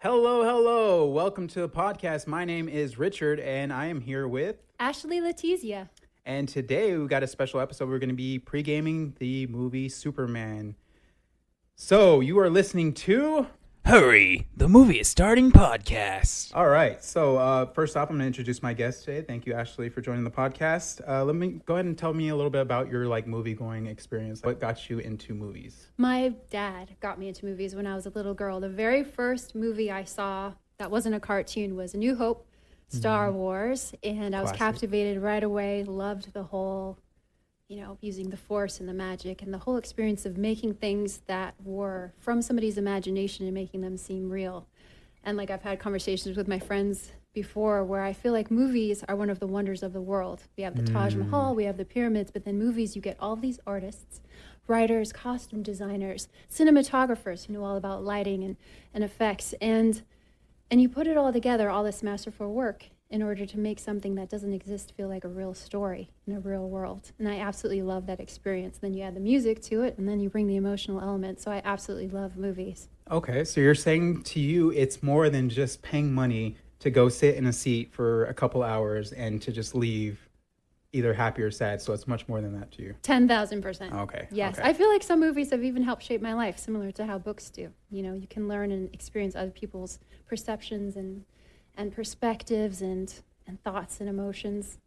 Hello, hello. Welcome to the podcast. My name is Richard, and I am here with Ashley Letizia. And today we've got a special episode. We're going to be pre-gaming the movie Superman. So you are listening to Hurry, the movie is starting podcast. All right. So first off, I'm going to introduce my guest today. Thank you, Ashley, for joining the podcast. Let me go ahead and tell me a little bit about your movie going experience. What got you into movies? My dad got me into movies when I was a little girl. The very first movie I saw that wasn't a cartoon was A New Hope, Star Wars, and I was captivated right away. Loved the whole, using the Force and the magic and the whole experience of making things that were from somebody's imagination and making them seem real. And I've had conversations with my friends before where I feel like movies are one of the wonders of the world. We have the Taj Mahal, we have the pyramids, but then movies, you get all these artists, writers, costume designers, cinematographers who know all about lighting and effects. And you put it all together, all this masterful work, in order to make something that doesn't exist feel like a real story in a real world. And I absolutely love that experience. Then you add the music to it, and then you bring the emotional element. So I absolutely love movies. Okay, so you're saying to you it's more than just paying money to go sit in a seat for a couple hours and to just leave either happy or sad. So it's much more than that to you. 10,000%. Okay. Yes. Okay. I feel like some movies have even helped shape my life, similar to how books do. You can learn and experience other people's perceptions and perspectives and thoughts and emotions,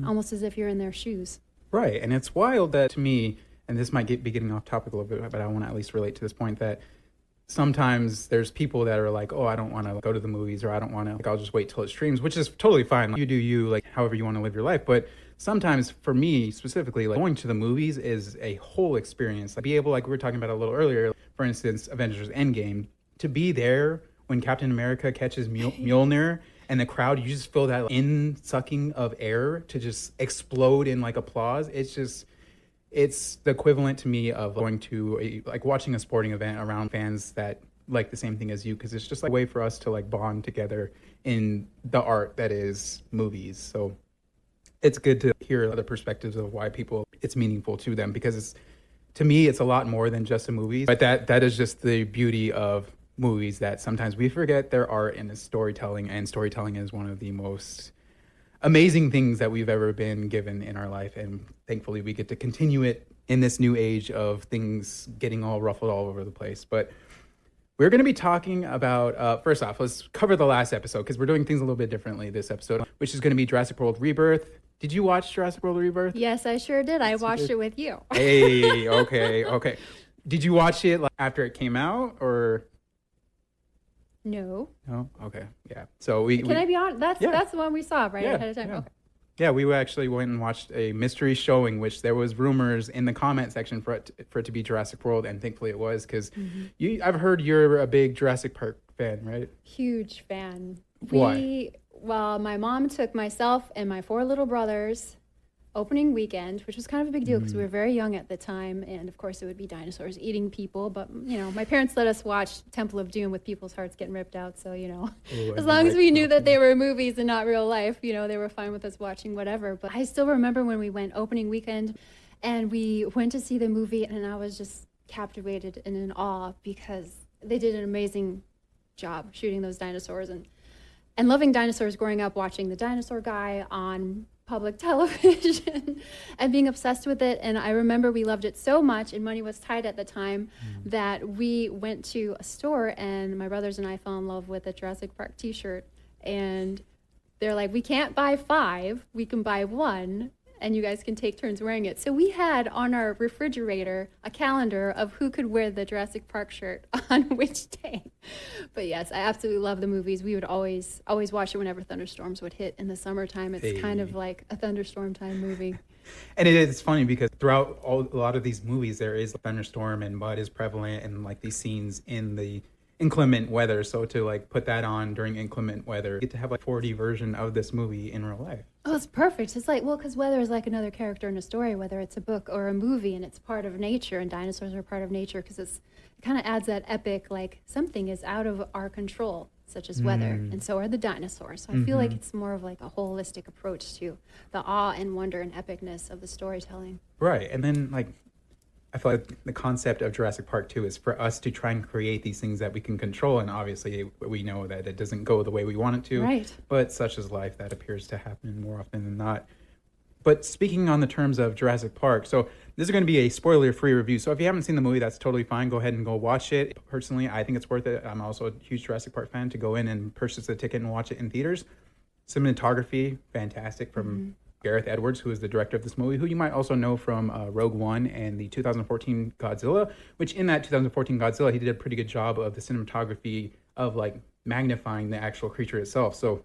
almost as if you're in their shoes. Right. And it's wild that to me, and this might be getting off topic a little bit, but I want to at least relate to this point that sometimes there's people that are like, oh, I don't want to go to the movies, or I don't want to, I'll just wait till it streams, which is totally fine. You do you, however you want to live your life. But sometimes for me specifically, going to the movies is a whole experience. Be able, we were talking about a little earlier, for instance, Avengers Endgame, to be there when Captain America catches Mjolnir and the crowd, you just feel that in-sucking of air to just explode in applause. It's the equivalent to me of going to watching a sporting event around fans that like the same thing as you, because it's just a way for us to bond together in the art that is movies. So it's good to hear other perspectives of why it's meaningful to them, because to me it's a lot more than just a movie. But that is just the beauty of movies, that sometimes we forget their art and its storytelling, and storytelling is one of the most amazing things that we've ever been given in our life, and thankfully we get to continue it in this new age of things getting all ruffled all over the place. But we're going to be talking about, first off, let's cover the last episode, because we're doing things a little bit differently this episode, which is going to be Jurassic World Rebirth. Did you watch Jurassic World Rebirth? Yes, I sure did. I watched it with you. Hey, okay. Did you watch it after it came out, or? No. Okay. Yeah. So Can I be honest? That's the one we saw ahead of time. Yeah. Okay. Yeah, we actually went and watched a mystery showing, which there was rumors in the comment section for it to be Jurassic World, and thankfully it was, because I've heard you're a big Jurassic Park fan, right? Huge fan. Why? Well, my mom took myself and my 4 little brothers opening weekend, which was kind of a big deal because we were very young at the time, and of course it would be dinosaurs eating people, but my parents let us watch Temple of Doom with people's hearts getting ripped out, so as long as we knew that they were movies and not real life, they were fine with us watching whatever. But I still remember when we went opening weekend and we went to see the movie, and I was just captivated and in awe because they did an amazing job shooting those dinosaurs, and loving dinosaurs growing up, watching the Dinosaur Guy on public television and being obsessed with it. And I remember we loved it so much, and money was tight at the time, that we went to a store, and my brothers and I fell in love with a Jurassic Park t-shirt, and they're like, we can't buy 5, we can buy 1, and you guys can take turns wearing it. So we had on our refrigerator a calendar of who could wear the Jurassic Park shirt on which day. But yes, I absolutely love the movies. We would always watch it whenever thunderstorms would hit in the summertime. It's kind of like a thunderstorm time movie. And it's funny because throughout a lot of these movies, there is a thunderstorm and mud is prevalent, and these scenes in the inclement weather. So to put that on during inclement weather, you get to have 4D version of this movie in real life. Oh, it's perfect. It's because weather is like another character in a story, whether it's a book or a movie, and it's part of nature, and dinosaurs are part of nature, because it kind of adds that epic, something is out of our control, such as weather, and so are the dinosaurs. So I feel like it's more of a holistic approach to the awe and wonder and epicness of the storytelling. Right. And then I feel like the concept of Jurassic Park 2 is for us to try and create these things that we can control. And obviously, we know that it doesn't go the way we want it to. Right. But such is life. That appears to happen more often than not. But speaking on the terms of Jurassic Park, so this is going to be a spoiler-free review. So if you haven't seen the movie, that's totally fine. Go ahead and go watch it. Personally, I think it's worth it. I'm also a huge Jurassic Park fan to go in and purchase the ticket and watch it in theaters. Cinematography, fantastic from Gareth Edwards, who is the director of this movie, who you might also know from Rogue One and the 2014 Godzilla, which in that 2014 Godzilla, he did a pretty good job of the cinematography of like magnifying the actual creature itself. So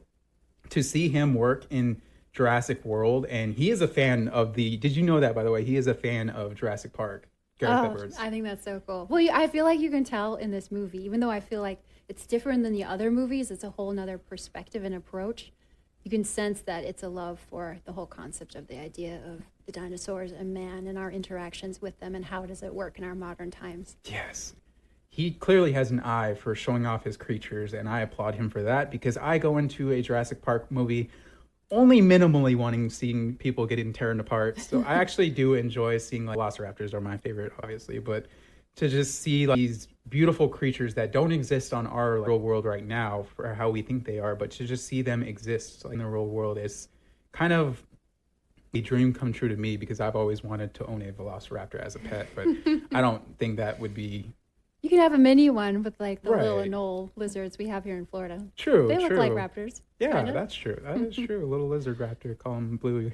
to see him work in Jurassic World, and he is a fan of did you know that, by the way? He is a fan of Jurassic Park, Gareth Edwards. I think that's so cool. Well, I feel like you can tell in this movie, even though I feel like it's different than the other movies, it's a whole nother perspective and approach. You can sense that it's a love for the whole concept of the idea of the dinosaurs and man and our interactions with them and how does it work in our modern times. Yes. He clearly has an eye for showing off his creatures, and I applaud him for that because I go into a Jurassic Park movie only minimally seeing people getting torn apart. So I actually do enjoy seeing like velociraptors are my favorite, obviously, but to just see like these beautiful creatures that don't exist on our real world right now for how we think they are, but to just see them exist like, in the real world is kind of a dream come true to me because I've always wanted to own a velociraptor as a pet, but I don't think that would be. You can have a mini one with like the little Right. anole lizards we have here in Florida. True, They look true. like raptors. Yeah, kinda. that's true. That is true. A little lizard raptor, call him Bluey.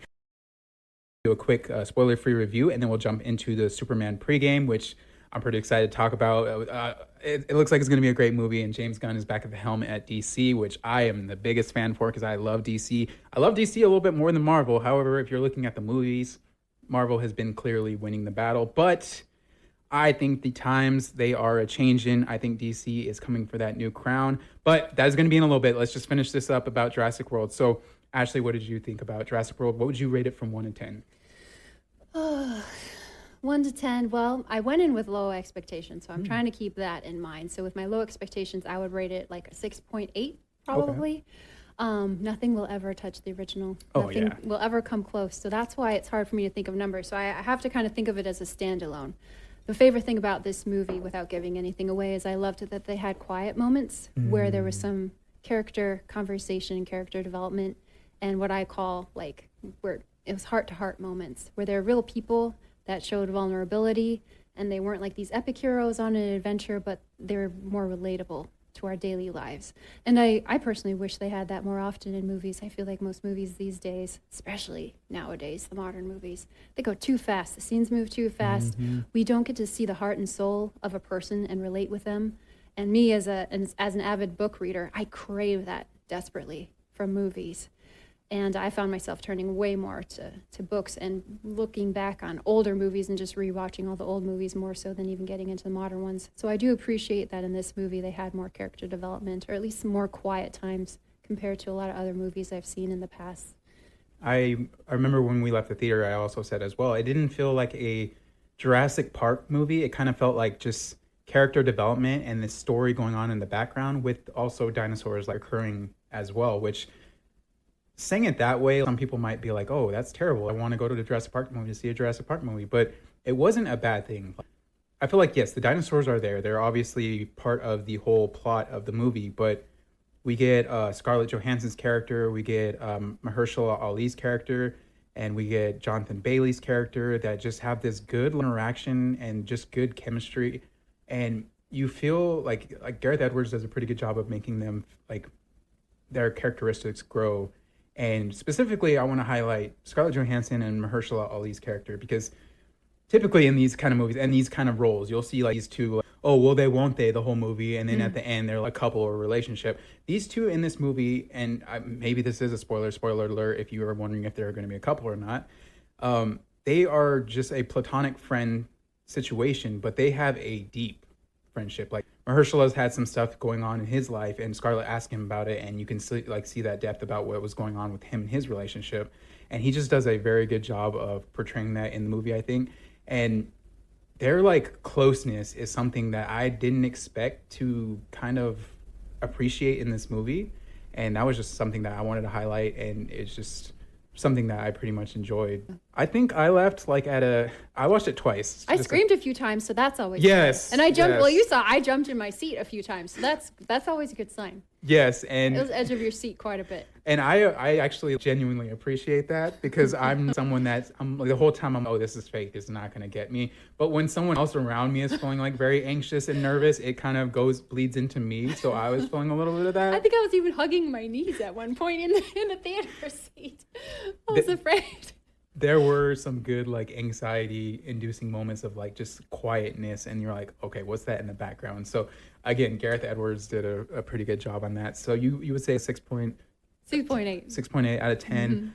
Do a quick spoiler-free review, and then we'll jump into the Superman pregame, which I'm pretty excited to talk about. It looks like it's going to be a great movie, and James Gunn is back at the helm at DC, which I am the biggest fan for because I love DC. I love DC a little bit more than Marvel. However, if you're looking at the movies, Marvel has been clearly winning the battle, but I think the times they are a changing. I think DC is coming for that new crown, but that is going to be in a little bit. Let's just finish this up about Jurassic World. So, Ashley, what did you think about Jurassic World? What would you rate it from 1 to 10? 1 to 10. Well, I went in with low expectations, so I'm trying to keep that in mind. So with my low expectations, I would rate it like a 6.8 probably. Nothing will ever touch the original. Oh, Nothing yeah. will ever come close. So that's why it's hard for me to think of numbers. So I have to kind of think of it as a standalone. The favorite thing about this movie, without giving anything away, is I loved that they had quiet moments where there was some character conversation and character development, and what I call like where it was heart-to-heart moments where they're real people that showed vulnerability, and they weren't like these epic heroes on an adventure, but they're more relatable to our daily lives. And I personally wish they had that more often in movies. I feel like most movies these days, especially nowadays, the modern movies, they go too fast. The scenes move too fast. We don't get to see the heart and soul of a person and relate with them. And me as an avid book reader, I crave that desperately from movies. And I found myself turning way more to books and looking back on older movies and just rewatching all the old movies more so than even getting into the modern ones. So I do appreciate that in this movie they had more character development, or at least more quiet times compared to a lot of other movies I've seen in the past. I remember when we left the theater, I also said as well, it didn't feel like a Jurassic Park movie. It kind of felt like just character development and the story going on in the background with also dinosaurs like occurring as well, which saying it that way, some people might be like, oh, that's terrible. I want to go to the Jurassic Park movie to see a Jurassic Park movie. But it wasn't a bad thing. I feel like, yes, the dinosaurs are there. They're obviously part of the whole plot of the movie. But we get Scarlett Johansson's character. We get Mahershala Ali's character. And we get Jonathan Bailey's character that just have this good interaction and just good chemistry. And you feel like Gareth Edwards does a pretty good job of making them, like, their characteristics grow. And specifically, I want to highlight Scarlett Johansson and Mahershala Ali's character, because typically in these kind of movies and these kind of roles, you'll see like these two, like, oh, well, they won't they the whole movie. And then at the end, they're like a couple or relationship. These two in this movie, and maybe this is a spoiler alert if you are wondering if they're going to be a couple or not. They are just a platonic friend situation, but they have a deep friendship. Like Mahershala's had some stuff going on in his life, and Scarlett asked him about it, and you can see that depth about what was going on with him and his relationship. And he just does a very good job of portraying that in the movie, I think. And their like closeness is something that I didn't expect to kind of appreciate in this movie. And that was just something that I wanted to highlight, and it's just something that I pretty much enjoyed. I think I left like I watched it twice. I screamed a few times, so that's always Yes. good. And I jumped. Yes. Well, you saw I jumped in my seat a few times, so that's always a good sign. Yes, and It was edge of your seat quite a bit. And I actually genuinely appreciate that because I'm someone I'm like, the whole time oh, this is fake, this is not going to get me. But when someone else around me is feeling like very anxious and nervous, it kind of bleeds into me. So I was feeling a little bit of that. I think I was even hugging my knees at one point in the theater seat. I was afraid. There were some good like anxiety inducing moments of like just quietness, and you're like, okay, what's that in the background? So again, Gareth Edwards did a pretty good job on that. So you would say 6.8 out of 10.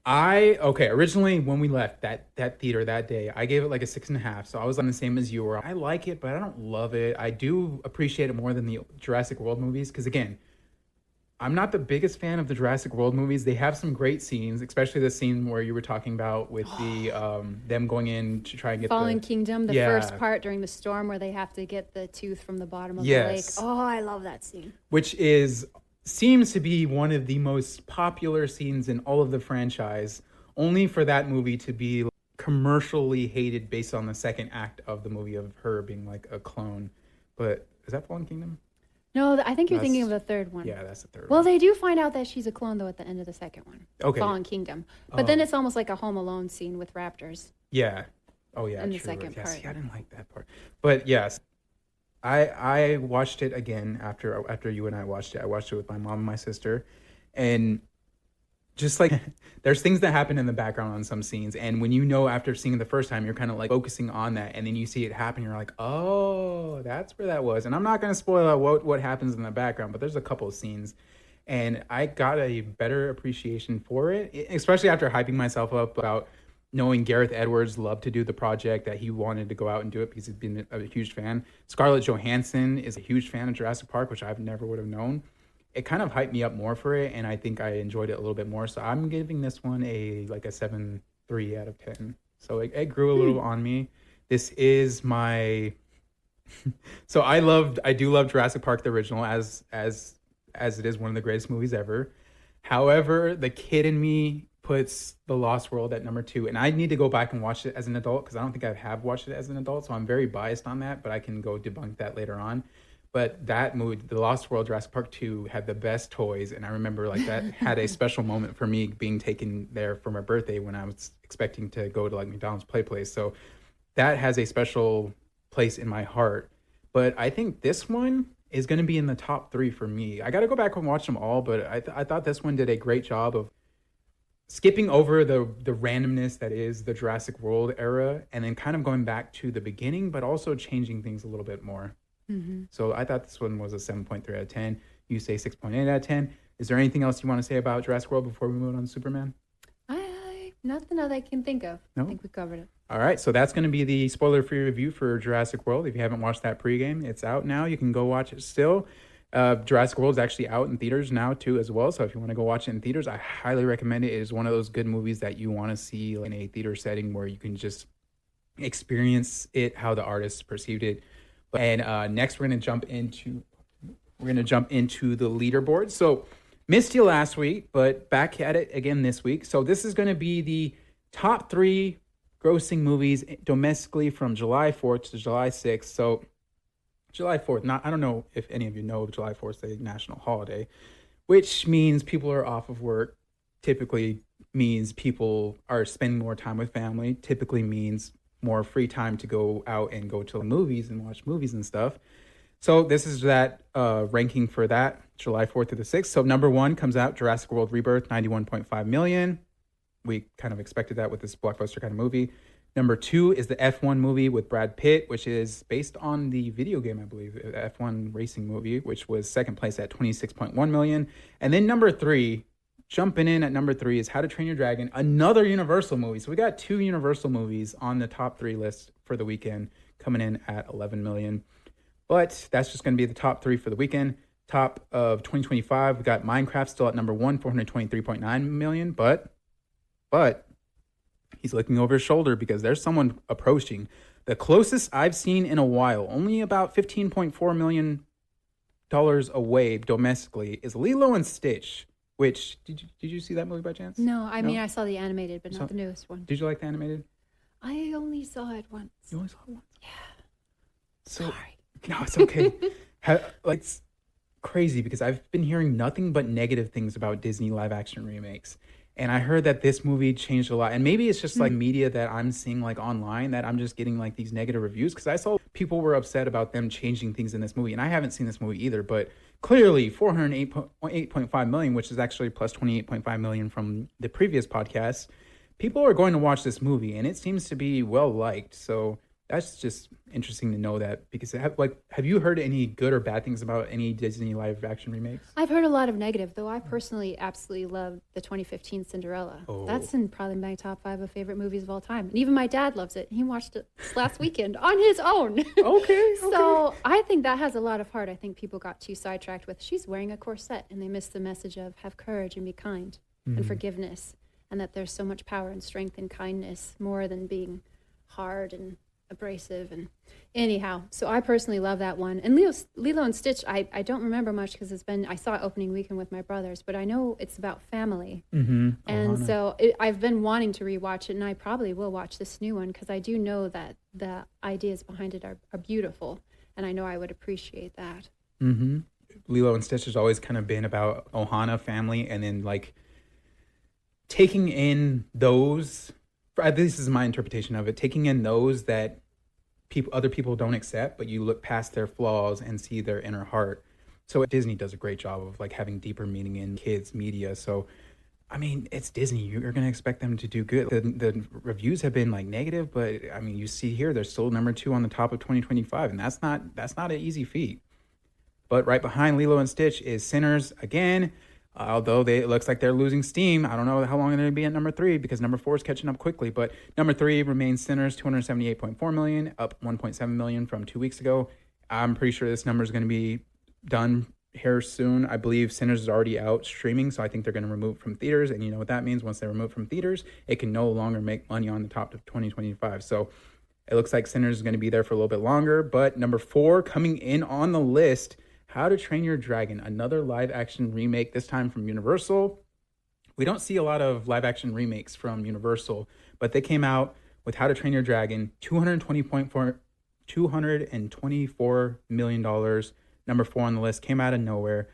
Originally when we left that theater that day, I gave it like a 6.5. So I was on the same as you were. I like it, but I don't love it. I do appreciate it more than the Jurassic World movies because again, I'm not the biggest fan of the Jurassic World movies. They have some great scenes, especially the scene where you were talking about with the them going in to try and get Fallen Kingdom, the first part during the storm where they have to get the tooth from the bottom of the lake. Oh, I love that scene. Which seems to be one of the most popular scenes in all of the franchise, only for that movie to be commercially hated based on the second act of the movie of her being like a clone. But is that Fallen Kingdom? No, I think you're thinking of the third one. Yeah, that's the third one. Well, they do find out that she's a clone, though, at the end of the second one. Okay. Fallen Kingdom. But then it's almost like a Home Alone scene with raptors. Yeah. Oh, yeah. In the second part. See, I didn't like that part. But yes, I watched it again after you and I watched it. I watched it with my mom and my sister. And just like there's things that happen in the background on some scenes, and when after seeing it the first time, you're kind of like focusing on that, and then you see it happen, you're like, oh, that's where that was. And I'm not going to spoil what happens in the background, but there's a couple of scenes, and I got a better appreciation for it, especially after hyping myself up about knowing Gareth Edwards loved to do the project, that he wanted to go out and do it because he's been a huge fan. Scarlett Johansson is a huge fan of Jurassic Park, which I've never would have known. It kind of hyped me up more for it, and I think I enjoyed it a little bit more. So I'm giving this one a 7.3 out of 10. So it grew a little on me. This is my so I do love Jurassic Park the original as it is one of the greatest movies ever. However, the kid in me puts The Lost World at number 2, and I need to go back and watch it as an adult because I don't think I have watched it as an adult, so I'm very biased on that, but I can go debunk that later on. But that movie, The Lost World, Jurassic Park 2, had the best toys. And I remember like that had a special moment for me being taken there for my birthday when I was expecting to go to like McDonald's Play Place. So that has a special place in my heart. But I think this one is going to be in the top 3 for me. I got to go back and watch them all. But I thought this one did a great job of skipping over the randomness that is the Jurassic World era and then kind of going back to the beginning, but also changing things a little bit more. Mm-hmm. So I thought this one was a 7.3 out of 10. You say 6.8 out of 10. Is there anything else you want to say about Jurassic World before we move on to Superman? Nothing that I can think of. No? I think we covered it. All right, so that's going to be the spoiler-free review for Jurassic World. If you haven't watched that pregame, it's out now. You can go watch it still. Jurassic World is actually out in theaters now too as well. So if you want to go watch it in theaters, I highly recommend it. It is one of those good movies that you want to see in a theater setting where you can just experience it how the artists perceived it. And next, we're gonna jump into the leaderboard. So missed you last week, but back at it again this week. So this is gonna be the top 3 grossing movies domestically from July 4th to July 6th. So July 4th, I don't know if any of you know July 4th is a national holiday, which means people are off of work. Typically means people are spending more time with family. Typically means more free time to go out and go to the movies and watch movies and stuff. So this is that ranking for that, July 4th to the 6th. So number 1 comes out, Jurassic World Rebirth, 91.5 million. We kind of expected that with this blockbuster kind of movie. Number 2 is the F1 movie with Brad Pitt, which is based on the video game, I believe, F1 racing movie, which was second place at 26.1 million. And then number 3, jumping in at number 3 is How to Train Your Dragon, another Universal movie. So we got 2 Universal movies on the top 3 list for the weekend, coming in at 11 million. But that's just going to be the top 3 for the weekend. Top of 2025, we got Minecraft still at number 1, 423.9 million. But he's looking over his shoulder because there's someone approaching. The closest I've seen in a while, only about $15.4 million away domestically, is Lilo and Stitch. Which did you see that movie by chance? No, I mean I saw the animated, but So- not the newest one. Did you like the animated? I only saw it once. You only saw it once. Yeah. So Sorry. no, it's okay. It's crazy because I've been hearing nothing but negative things about Disney live action remakes. And I heard that this movie changed a lot. And maybe it's just like media that I'm seeing like online that I'm just getting like these negative reviews because I saw people were upset about them changing things in this movie. And I haven't seen this movie either, but clearly 408.5 million, which is actually plus 28.5 million from the previous podcast. People are going to watch this movie and it seems to be well liked. So that's just interesting to know that because have you heard any good or bad things about any Disney live action remakes? I've heard a lot of negative, though I personally absolutely love the 2015 Cinderella. Oh. That's in probably my top 5 of favorite movies of all time. And even my dad loves it. He watched it this last weekend on his own. Okay. So I think that has a lot of heart. I think people got too sidetracked with she's wearing a corset and they missed the message of have courage and be kind and forgiveness. And that there's so much power and strength in kindness more than being hard and abrasive. And anyhow, so I personally love that one. And Lilo and Stitch, I don't remember much because I saw it opening weekend with my brothers, but I know it's about family. Mm-hmm. And so I've been wanting to rewatch it, and I probably will watch this new one because I do know that the ideas behind it are beautiful, and I know I would appreciate that. Mm-hmm. Lilo and Stitch has always kind of been about Ohana family, and then like taking in those. This is my interpretation of it. Taking in those that other people don't accept, but you look past their flaws and see their inner heart. So Disney does a great job of like having deeper meaning in kids media. So, I mean, it's Disney. You're going to expect them to do good. The reviews have been like negative, but I mean, you see here, they're still number 2 on the top of 2025. And that's not an easy feat. But right behind Lilo and Stitch is Sinners again. Although it looks like they're losing steam. I don't know how long they're going to be at number 3 because number 4 is catching up quickly. But number 3 remains Sinners, 278.4 million, up 1.7 million from 2 weeks ago. I'm pretty sure this number is going to be done here soon. I believe Sinners is already out streaming, so I think they're going to remove it from theaters. And you know what that means? Once they remove it from theaters, it can no longer make money on the top of 2025. So it looks like Sinners is going to be there for a little bit longer. But number 4 coming in on the list, How to Train Your Dragon, another live action remake, this time from Universal. We don't see a lot of live action remakes from Universal, but they came out with How to Train Your Dragon, $224 million. Number 4 on the list, came out of nowhere.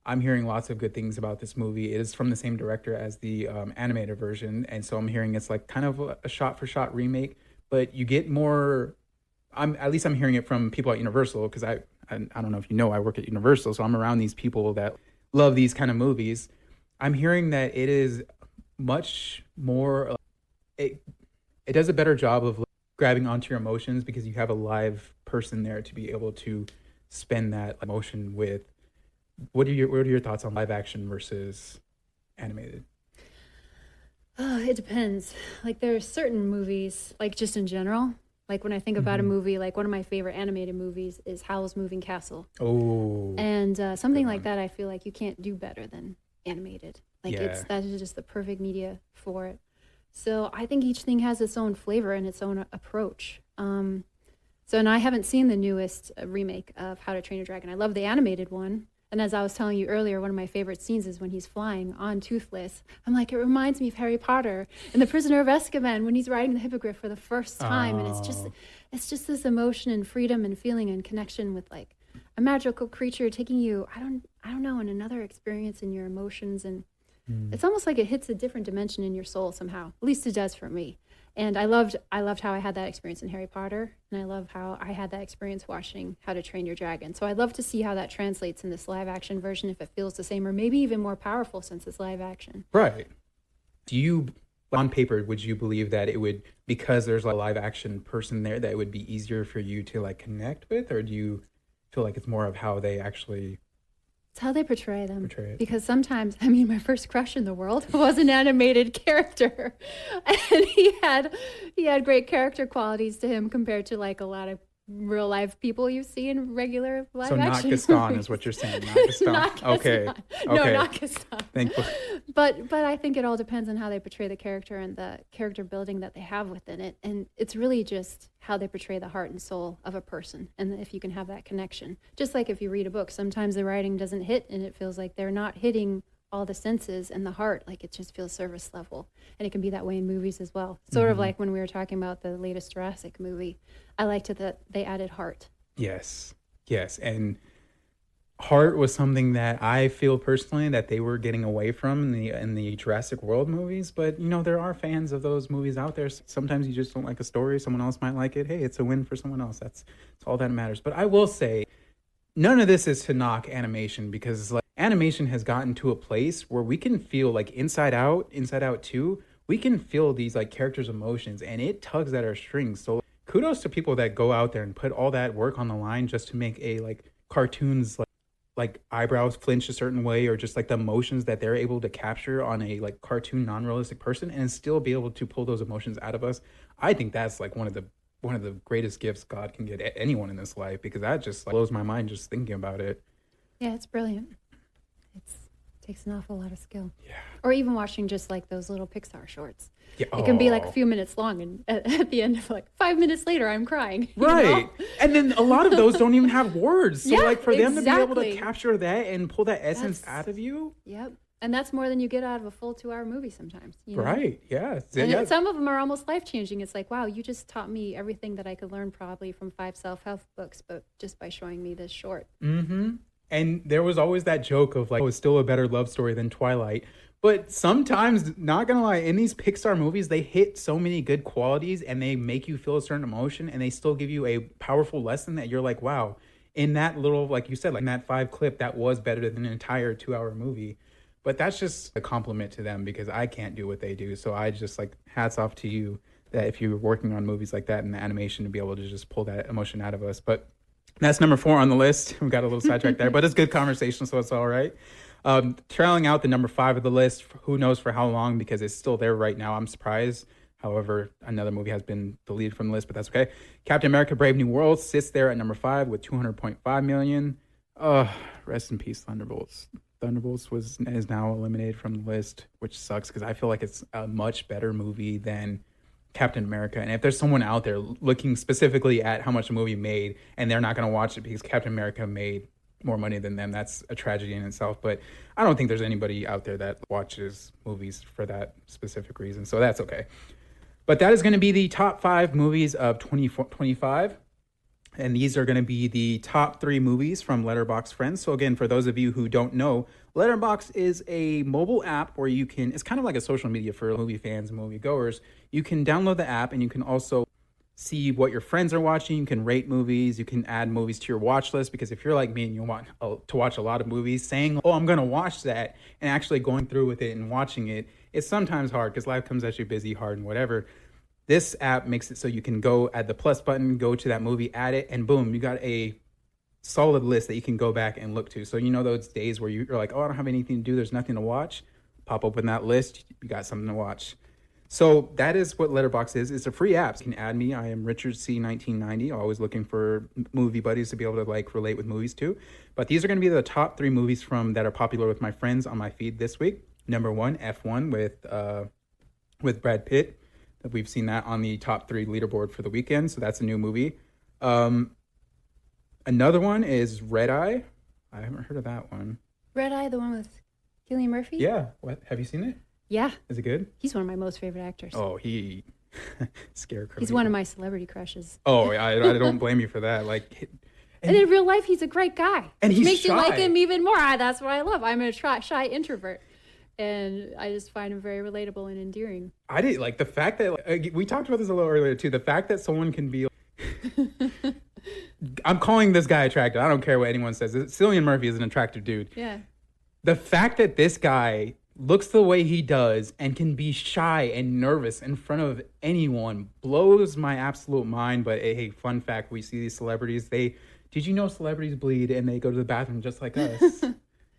I'm hearing lots of good things about this movie. It is from the same director as the animated version, and so I'm hearing it's like kind of a shot-for-shot remake, but you get more. I'm hearing it from people at Universal because I don't know if you know, I work at Universal, so I'm around these people that love these kind of movies. I'm hearing that it is much more, it does a better job of grabbing onto your emotions because you have a live person there to be able to spend that emotion with. What are your thoughts on live action versus animated? It depends. Like there are certain movies, like just in general, like when I think about a movie, like one of my favorite animated movies is Howl's Moving Castle. Oh. And something like that, I feel like you can't do better than animated. Like Yeah. that is just the perfect media for it. So I think each thing has its own flavor and its own approach. And I haven't seen the newest remake of How to Train Your Dragon. I love the animated one. And as I was telling you earlier, one of my favorite scenes is when he's flying on Toothless. I'm like, it reminds me of Harry Potter and The Prisoner of Azkaban when he's riding the hippogriff for the first time. And it's just this emotion and freedom and feeling and connection with like a magical creature taking you, I don't know, in another experience in your emotions. And it's almost like it hits a different dimension in your soul somehow. At least it does for me. And I loved how I had that experience in Harry Potter, and I love how I had that experience watching How to Train Your Dragon. So I'd love to see how that translates in this live action version, if it feels the same or maybe even more powerful since it's live action. Right. Do you, on paper, would you believe that it would, because there's a live action person there, that it would be easier for you to like connect with, or do you feel like it's more of how they actually It's how they portray them. portray it? Because sometimes, I mean, my first crush in the world was an animated character. And he had great character qualities to him compared to like a lot of real life people you see in regular live So action not Gaston movies. is what you're saying. Not Gaston. Not Gaston. Okay. No, Okay. not Gaston. Thankful. But I think it all depends on how they portray the character and the character building that they have within it. And it's really just how they portray the heart and soul of a person. And if you can have that connection. Just like if you read a book, sometimes the writing doesn't hit and it feels like they're not hitting all the senses and the heart. Like it just feels service level. And it can be that way in movies as well. Sort of like when we were talking about the latest Jurassic movie. I liked it that they added heart. Yes. And heart was something that I feel personally that they were getting away from in the Jurassic World movies. But, there are fans of those movies out there. Sometimes you just don't like a story. Someone else might like it. Hey, it's a win for someone else. That's all that matters. But I will say, none of this is to knock animation, because like animation has gotten to a place where we can feel like Inside Out 2, we can feel these like characters' emotions, and it tugs at our strings. So kudos to people that go out there and put all that work on the line just to make a like cartoons like eyebrows flinch a certain way, or just like the emotions that they're able to capture on a like cartoon non-realistic person and still be able to pull those emotions out of us. I think that's like one of the greatest gifts God can get anyone in this life, because that just like blows my mind just thinking about it. Yeah, it's brilliant. It takes an awful lot of skill. Yeah. Or even watching just like those little Pixar shorts. Yeah. It can be like a few minutes long, and at the end of like 5 minutes later, I'm crying. Right. And then a lot of those don't even have words. So Yeah, like for them to be able to exactly. capture that and pull that essence out of you. Yep. And that's more than you get out of a full 2-hour movie sometimes. Right. Yeah. And some of them are almost life-changing. It's like, wow, you just taught me everything that I could learn probably from 5 self-help books, but just by showing me this short. Mm-hmm. And there was always that joke of like, oh, it's still a better love story than Twilight. But sometimes, not gonna lie, in these Pixar movies, they hit so many good qualities and they make you feel a certain emotion, and they still give you a powerful lesson that you're like, wow, in that little, like you said, like in that 5 clip, that was better than an entire 2-hour movie. But that's just a compliment to them, because I can't do what they do. So I just like, hats off to you that if you're working on movies like that and the animation, to be able to just pull that emotion out of us. But that's number 4 on the list. We got a little sidetracked there, but it's good conversation, so it's all right. Trailing out the number 5 of the list, who knows for how long, because it's still there right now. I'm surprised. However, another movie has been deleted from the list, but that's okay. Captain America: Brave New World sits there at number 5 with $200.5 million. Rest in peace, Thunderbolts. Thunderbolts is now eliminated from the list, which sucks, because I feel like it's a much better movie than Captain America. And if there's someone out there looking specifically at how much a movie made and they're not going to watch it because Captain America made more money than them, that's a tragedy in itself. But I don't think there's anybody out there that watches movies for that specific reason, so that's okay. But that is going to be the top 5 movies of 2025. And these are going to be the top 3 movies from Letterboxd Friends. So again, for those of you who don't know, Letterboxd is a mobile app where you can, it's kind of like a social media for movie fans and movie goers. You can download the app and you can also see what your friends are watching. You can rate movies. You can add movies to your watch list, because if you're like me and you want to watch a lot of movies, saying, oh, I'm going to watch that, and actually going through with it and watching it, it's sometimes hard because life comes at you busy, hard, and whatever. This app makes it so you can go add the plus button, go to that movie, add it, and boom, you got a solid list that you can go back and look to. So those days where you're like, oh, I don't have anything to do, there's nothing to watch. Pop open that list, you got something to watch. So that is what Letterboxd is. It's a free app. You can add me. I am Richard C1990, always looking for movie buddies to be able to like relate with movies too. But these are going to be the top 3 movies that are popular with my friends on my feed this week. Number 1, F1 with Brad Pitt. We've seen that on the top 3 leaderboard for the weekend, so that's a new movie. Another one is Red Eye. I haven't heard of that one. Red Eye, the one with Cillian Murphy? Yeah. What? Have you seen it? Yeah. Is it good? He's one of my most favorite actors. Oh, he scarecrow. He's one of my celebrity crushes. Oh, I don't blame you for that. Like, and in real life, he's a great guy. And he's makes shy. you like him even more. That's what I love. I'm a shy introvert. And I just find him very relatable and endearing. I did like the fact that we talked about this a little earlier too. The fact that someone can be, I'm calling this guy attractive. I don't care what anyone says. Cillian Murphy is an attractive dude. Yeah. The fact that this guy looks the way he does and can be shy and nervous in front of anyone blows my absolute mind. But hey, fun fact: we see these celebrities. Did you know celebrities bleed and they go to the bathroom just like us?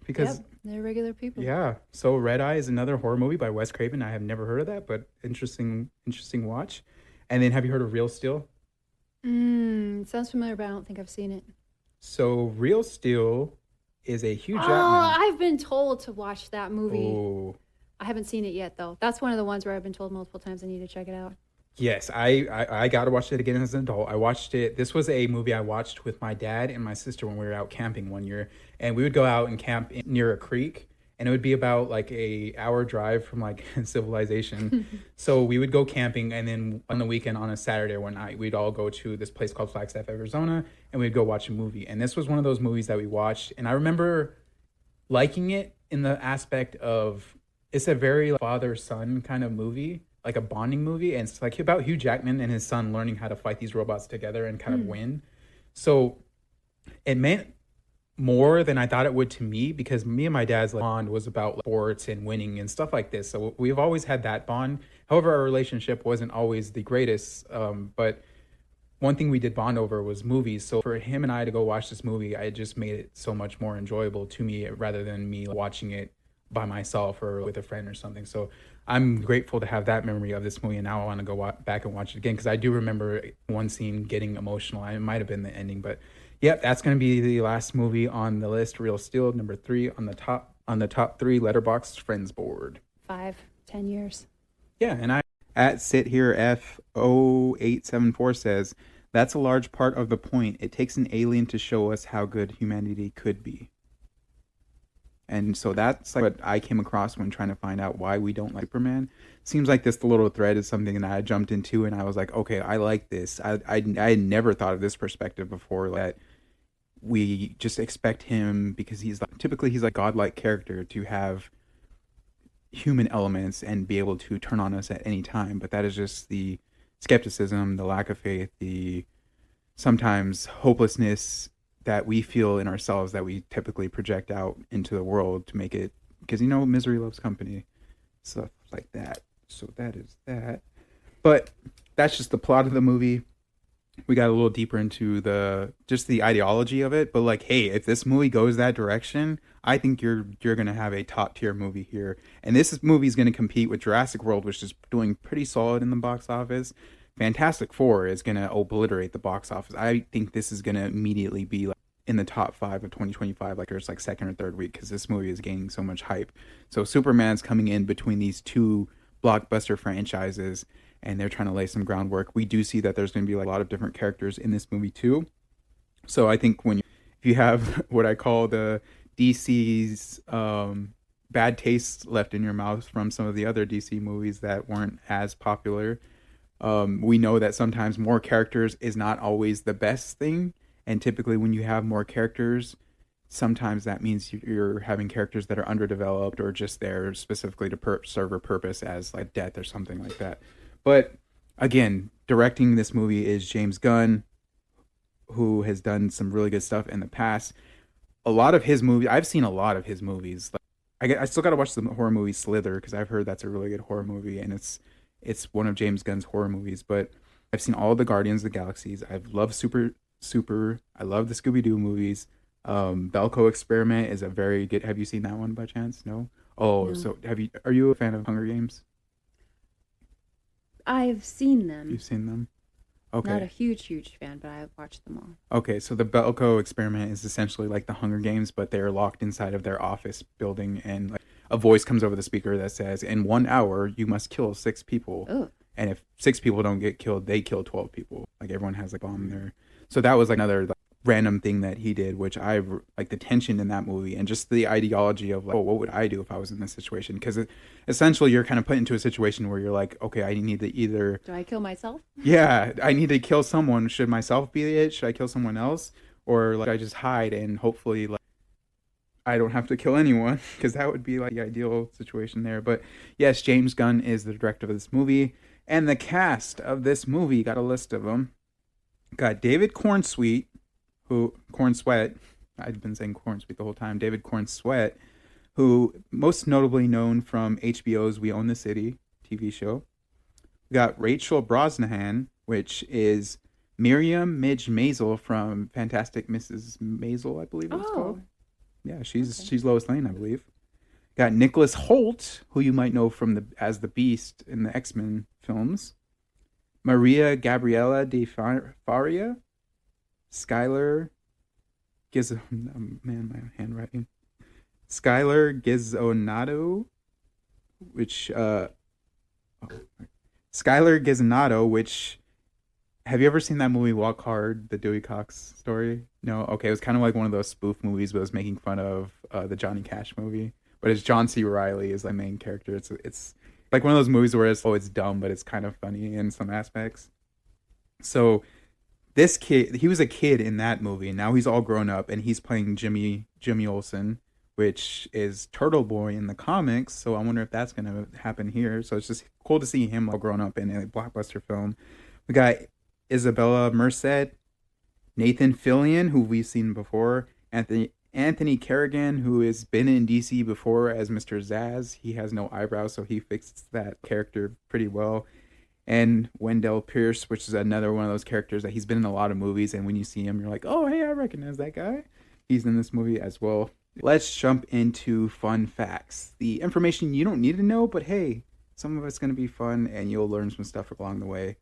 Because they're regular people. Yeah. So Red Eye is another horror movie by Wes Craven. I have never heard of that, but interesting watch. And then have you heard of Real Steel? Sounds familiar, but I don't think I've seen it. So Real Steel is a Hugh Jackman. Oh, I've been told to watch that movie. Oh. I haven't seen it yet, though. That's one of the ones where I've been told multiple times I need to check it out. Yes, I got to watch it again as an adult. I watched it. This was a movie I watched with my dad and my sister when we were out camping one year. And we would go out and camp near a creek. and it would be about like a hour drive from like civilization. So we would go camping, and then on the weekend, on a Saturday or one night, we'd all go to this place called Flagstaff, Arizona, and we'd go watch a movie. And this was one of those movies that we watched, and I remember liking it in the aspect of it's a very father-son kind of movie, like a bonding movie, and it's like about Hugh Jackman and his son learning how to fight these robots together and kind of win. So it meant more than I thought it would to me, because me and my dad's bond was about sports and winning and stuff like this. So we've always had that bond. However, our relationship wasn't always the greatest. But one thing we did bond over was movies. So for him and I to go watch this movie, I just made it so much more enjoyable to me rather than me watching it by myself or with a friend or something. So I'm grateful to have that memory of this movie, and now I want to go back and watch it again, because I do remember one scene getting emotional. It might have been the ending, but yep, that's going to be the last movie on the list. Real Steel, number 3 on the top 3 Letterboxd Friends board. 5, 10 years. Yeah, and I at sit here F0874 says that's a large part of the point. It takes an alien to show us how good humanity could be. And so that's like what I came across when trying to find out why we don't like Superman. Seems like this little thread is something that I jumped into, and I was like, okay, I like this. I had never thought of this perspective before, that we just expect him, because he's like godlike character, to have human elements and be able to turn on us at any time. But that is just the skepticism, the lack of faith, the sometimes hopelessness that we feel in ourselves that we typically project out into the world to make it, because misery loves company, stuff like that. So that is that. But that's just the plot of the movie. We got a little deeper into the ideology of it, but like, hey, if this movie goes that direction, I think you're gonna have a top tier movie here. And this movie is gonna compete with Jurassic World, which is doing pretty solid in the box office. Fantastic Four is gonna obliterate the box office. I think this is gonna immediately be like in the top 5 of 2025, like there's like second or third week, because this movie is gaining so much hype. So Superman's coming in between these two blockbuster franchises, and they're trying to lay some groundwork. We do see that there's going to be like a lot of different characters in this movie too. So I think if you have what I call the DC's bad taste left in your mouth from some of the other DC movies that weren't as popular, we know that sometimes more characters is not always the best thing. And typically when you have more characters, sometimes that means you're having characters that are underdeveloped or just there specifically to serve a purpose as like death or something like that. But again, directing this movie is James Gunn, who has done some really good stuff in the past. A lot of his movies, I've seen a lot of his movies. I still got to watch the horror movie Slither, because I've heard that's a really good horror movie, and it's one of James Gunn's horror movies. But I've seen all the Guardians of the Galaxies. I've loved Super. I love the Scooby-Doo movies. Belko Experiment is a very good. Have you seen that one by chance? No. Oh, no. So are you a fan of Hunger Games? I've seen them. You've seen them? Okay. Not a huge fan, but I've watched them all. Okay, so the Belko Experiment is essentially like the Hunger Games, but they're locked inside of their office building, and like a voice comes over the speaker that says, "In 1 hour, you must kill 6 people." Oh. And if 6 people don't get killed, they kill 12 people. Like everyone has like a bomb there. So that was like another random thing that he did, which I like the tension in that movie and just the ideology of like, oh, what would I do if I was in this situation? Because essentially you're kind of put into a situation where you're like, okay, I need to either... Do I kill myself? Yeah, I need to kill someone. Should myself be it? Should I kill someone else? Or like I just hide and hopefully like I don't have to kill anyone, because that would be like the ideal situation there. But yes, James Gunn is the director of this movie, and the cast of this movie, got a list of them. Got David Cornsweet, Cornsweet, I've been saying Cornsweet the whole time, David Cornsweet, who most notably known from HBO's We Own the City TV show. We got Rachel Brosnahan, which is Miriam Midge Maisel from Fantastic Mrs. Maisel, I believe it's called. Yeah, she's Lois Lane, I believe. Got Nicholas Hoult, who you might know from as the Beast in the X-Men films. Maria Gabriela de Faria, Skylar man, my handwriting. Skylar Gizonato, Skylar Gizonato, which, have you ever seen that movie Walk Hard, the Dewey Cox story? No? Okay, it was kind of like one of those spoof movies, but it was making fun of the Johnny Cash movie. but it's John C. Reilly is the main character. It's like one of those movies where it's dumb, but it's kind of funny in some aspects. So this kid, he was a kid in that movie, and now he's all grown up, and he's playing Jimmy Olsen, which is Turtle Boy in the comics. So I wonder if that's going to happen here. So it's just cool to see him all grown up in a blockbuster film. We got Isabella Merced, Nathan Fillion, who we've seen before, Anthony Kerrigan, who has been in DC before as Mr. Zaz. He has no eyebrows, so he fixed that character pretty well. And Wendell Pierce, which is another one of those characters that he's been in a lot of movies, and when you see him, you're like, oh, hey, I recognize that guy. He's in this movie as well. Let's jump into fun facts. The information you don't need to know, but hey, some of it's going to be fun, and you'll learn some stuff along the way.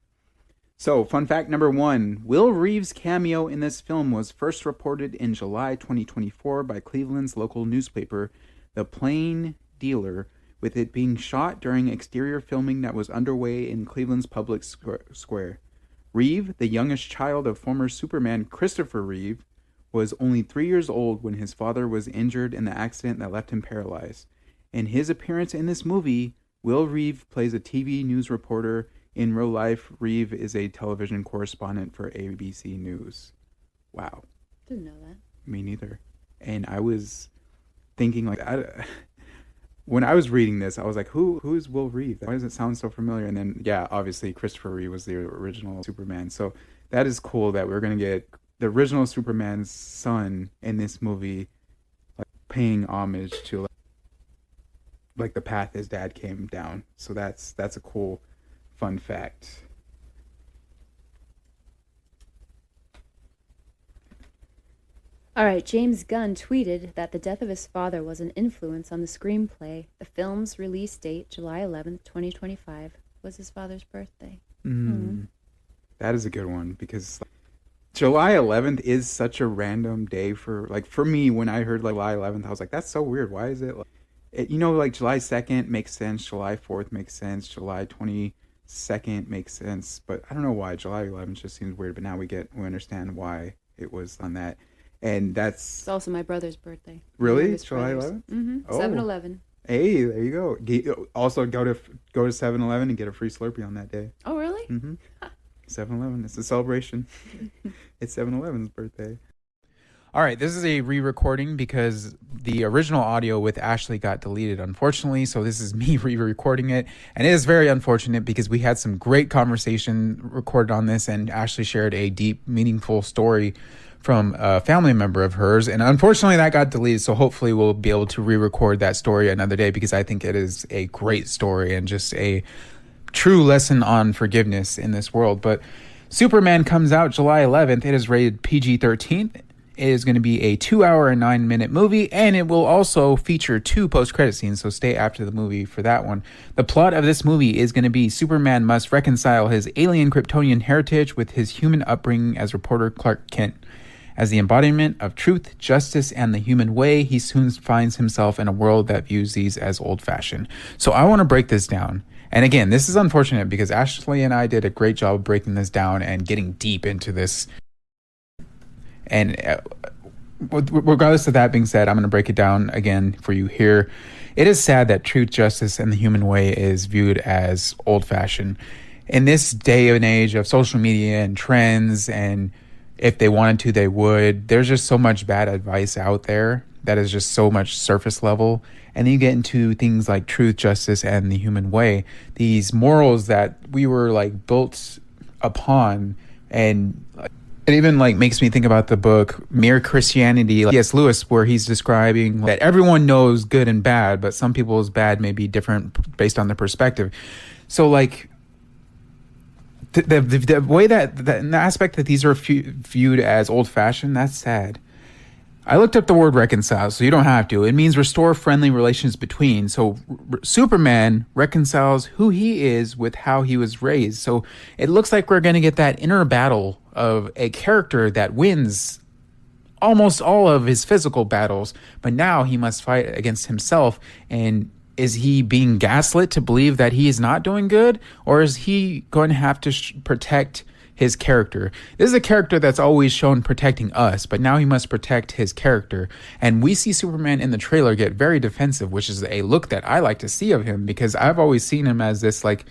So, fun fact number 1, Will Reeves' cameo in this film was first reported in July 2024 by Cleveland's local newspaper, The Plain Dealer, with it being shot during exterior filming that was underway in Cleveland's public square. Reeve, the youngest child of former Superman Christopher Reeve, was only 3 years old when his father was injured in the accident that left him paralyzed. In his appearance in this movie, Will Reeve plays a TV news reporter. In real life, Reeve is a television correspondent for ABC News. Wow. Didn't know that. Me neither. And I was thinking, like, when I was reading this, I was like, who is Will Reeve? Why does it sound so familiar? And then, yeah, obviously, Christopher Reeve was the original Superman. So that is cool that we're going to get the original Superman's son in this movie, like, paying homage to, like the path his dad came down. So that's a cool fun fact. All right, James Gunn tweeted that the death of his father was an influence on the screenplay. The film's release date, July 11th, 2025, was his father's birthday. That is a good one, because July 11th is such a random day for me. When I heard July 11th, I was like, that's so weird. Why is it? July 2nd makes sense. July 4th makes sense. July 22nd makes sense. But I don't know why. July 11th just seems weird. But now we understand why it was on that. And it's also my brother's birthday. Really? July 11th? Mm-hmm. Oh. 7-Eleven. Hey, there you go. Also, go to 7-Eleven and get a free Slurpee on that day. Oh, really? Mm-hmm. 7-Eleven. It's a celebration. It's 7-Eleven's birthday. All right, this is a re-recording because the original audio with Ashley got deleted, unfortunately. So this is me re-recording it. And it is very unfortunate because we had some great conversation recorded on this, and Ashley shared a deep, meaningful story from a family member of hers. And unfortunately, that got deleted. So hopefully we'll be able to re-record that story another day, because I think it is a great story and just a true lesson on forgiveness in this world. But Superman comes out July 11th. It is rated PG-13. It is going to be a 2-hour and 9-minute movie, and it will also feature 2 post-credit scenes, so stay after the movie for that one. The plot of this movie is going to be Superman must reconcile his alien Kryptonian heritage with his human upbringing as reporter Clark Kent. As the embodiment of truth, justice, and the human way, he soon finds himself in a world that views these as old-fashioned. So I want to break this down. And again, this is unfortunate because Ashley and I did a great job of breaking this down and getting deep into this. And regardless of that being said, I'm going to break it down again for you here. It is sad that truth, justice, and the human way is viewed as old-fashioned. In this day and age of social media and trends, and if they wanted to, they would, there's just so much bad advice out there that is just so much surface level. And then you get into things like truth, justice, and the human way. These morals that we were built upon, and it even makes me think about the book Mere Christianity, C.S. Lewis, where he's describing that everyone knows good and bad, but some people's bad may be different based on their perspective. So the way that the aspect that these are viewed as old-fashioned, that's sad. I looked up the word reconcile, so you don't have to. It means restore friendly relations between. So Superman reconciles who he is with how he was raised. So it looks like we're going to get that inner battle of a character that wins almost all of his physical battles, but now he must fight against himself. And is he being gaslit to believe that he is not doing good? Or is he going to have to protect his character. This is a character that's always shown protecting us, but now he must protect his character. And we see Superman in the trailer get very defensive, which is a look that I like to see of him, because I've always seen him as this, like,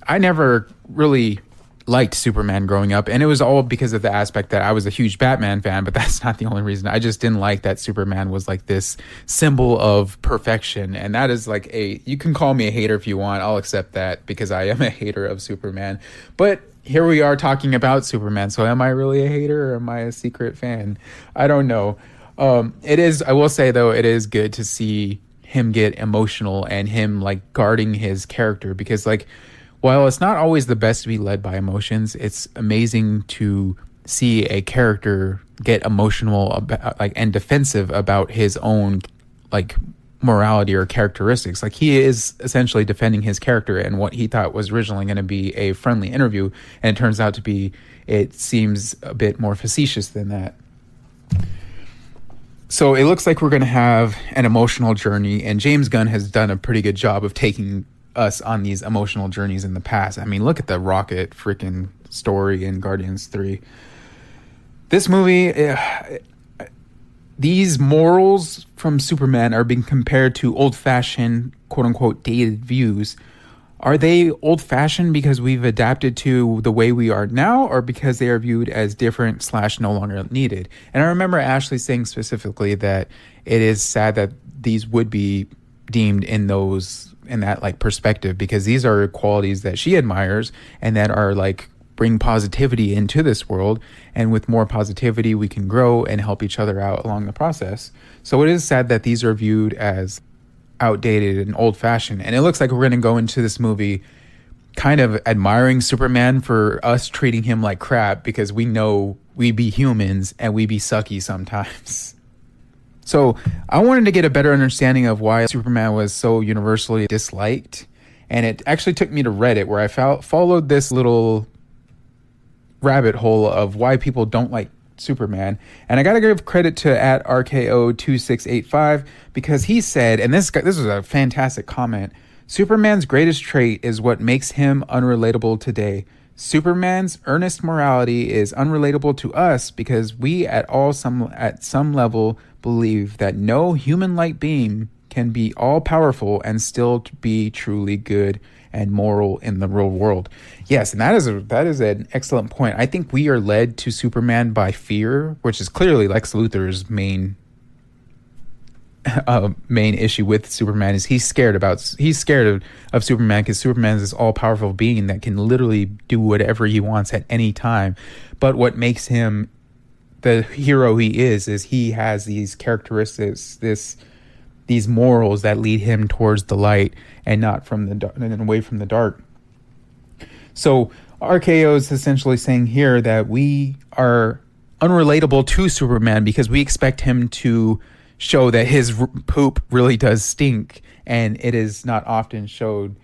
I never really liked Superman growing up, and it was all because of the aspect that I was a huge Batman fan, but that's not the only reason. I just didn't like that Superman was like this symbol of perfection, and that is like you can call me a hater if you want. I'll accept that because I am a hater of Superman. But here we are talking about Superman, so am I really a hater or am I a secret fan? I don't know. I will say though, it is good to see him get emotional and him like guarding his character, because like, while it's not always the best to be led by emotions, it's amazing to see a character get emotional about, like, and defensive about his own like morality or characteristics. Like, he is essentially defending his character and what he thought was originally going to be a friendly interview, and it turns out to be, it seems a bit more facetious than that. So it looks like we're going to have an emotional journey, and James Gunn has done a pretty good job of taking us on these emotional journeys in the past. I mean, look at the Rocket freaking story in Guardians 3. This movie, these morals from Superman are being compared to old-fashioned, quote-unquote, dated views. Are they old-fashioned because we've adapted to the way we are now, or because they are viewed as different / no longer needed? And I remember Ashley saying specifically that it is sad that these would be deemed in that like perspective, because these are qualities that she admires and that are like bring positivity into this world, and with more positivity we can grow and help each other out along the process. So it is sad that these are viewed as outdated and old-fashioned, and it looks like we're going to go into this movie kind of admiring Superman for us treating him like crap, because we know we be humans and we be sucky sometimes. So I wanted to get a better understanding of why Superman was so universally disliked. And it actually took me to Reddit, where I followed this little rabbit hole of why people don't like Superman. And I got to give credit to @RKO2685, because he said, and this was a fantastic comment, Superman's greatest trait is what makes him unrelatable today. Superman's earnest morality is unrelatable to us because we at some level believe that no human-like being can be all-powerful and still be truly good and moral in the real world. Yes, and that is an excellent point. I think we are led to Superman by fear, which is clearly Lex Luthor's main issue with Superman. Is he's scared of Superman, because Superman is this all-powerful being that can literally do whatever he wants at any time. But what makes him the hero he is he has these characteristics, these morals that lead him towards the light and not from the dark, and away from the dark. So RKO is essentially saying here that we are unrelatable to Superman because we expect him to show that his poop really does stink, and it is not often showed.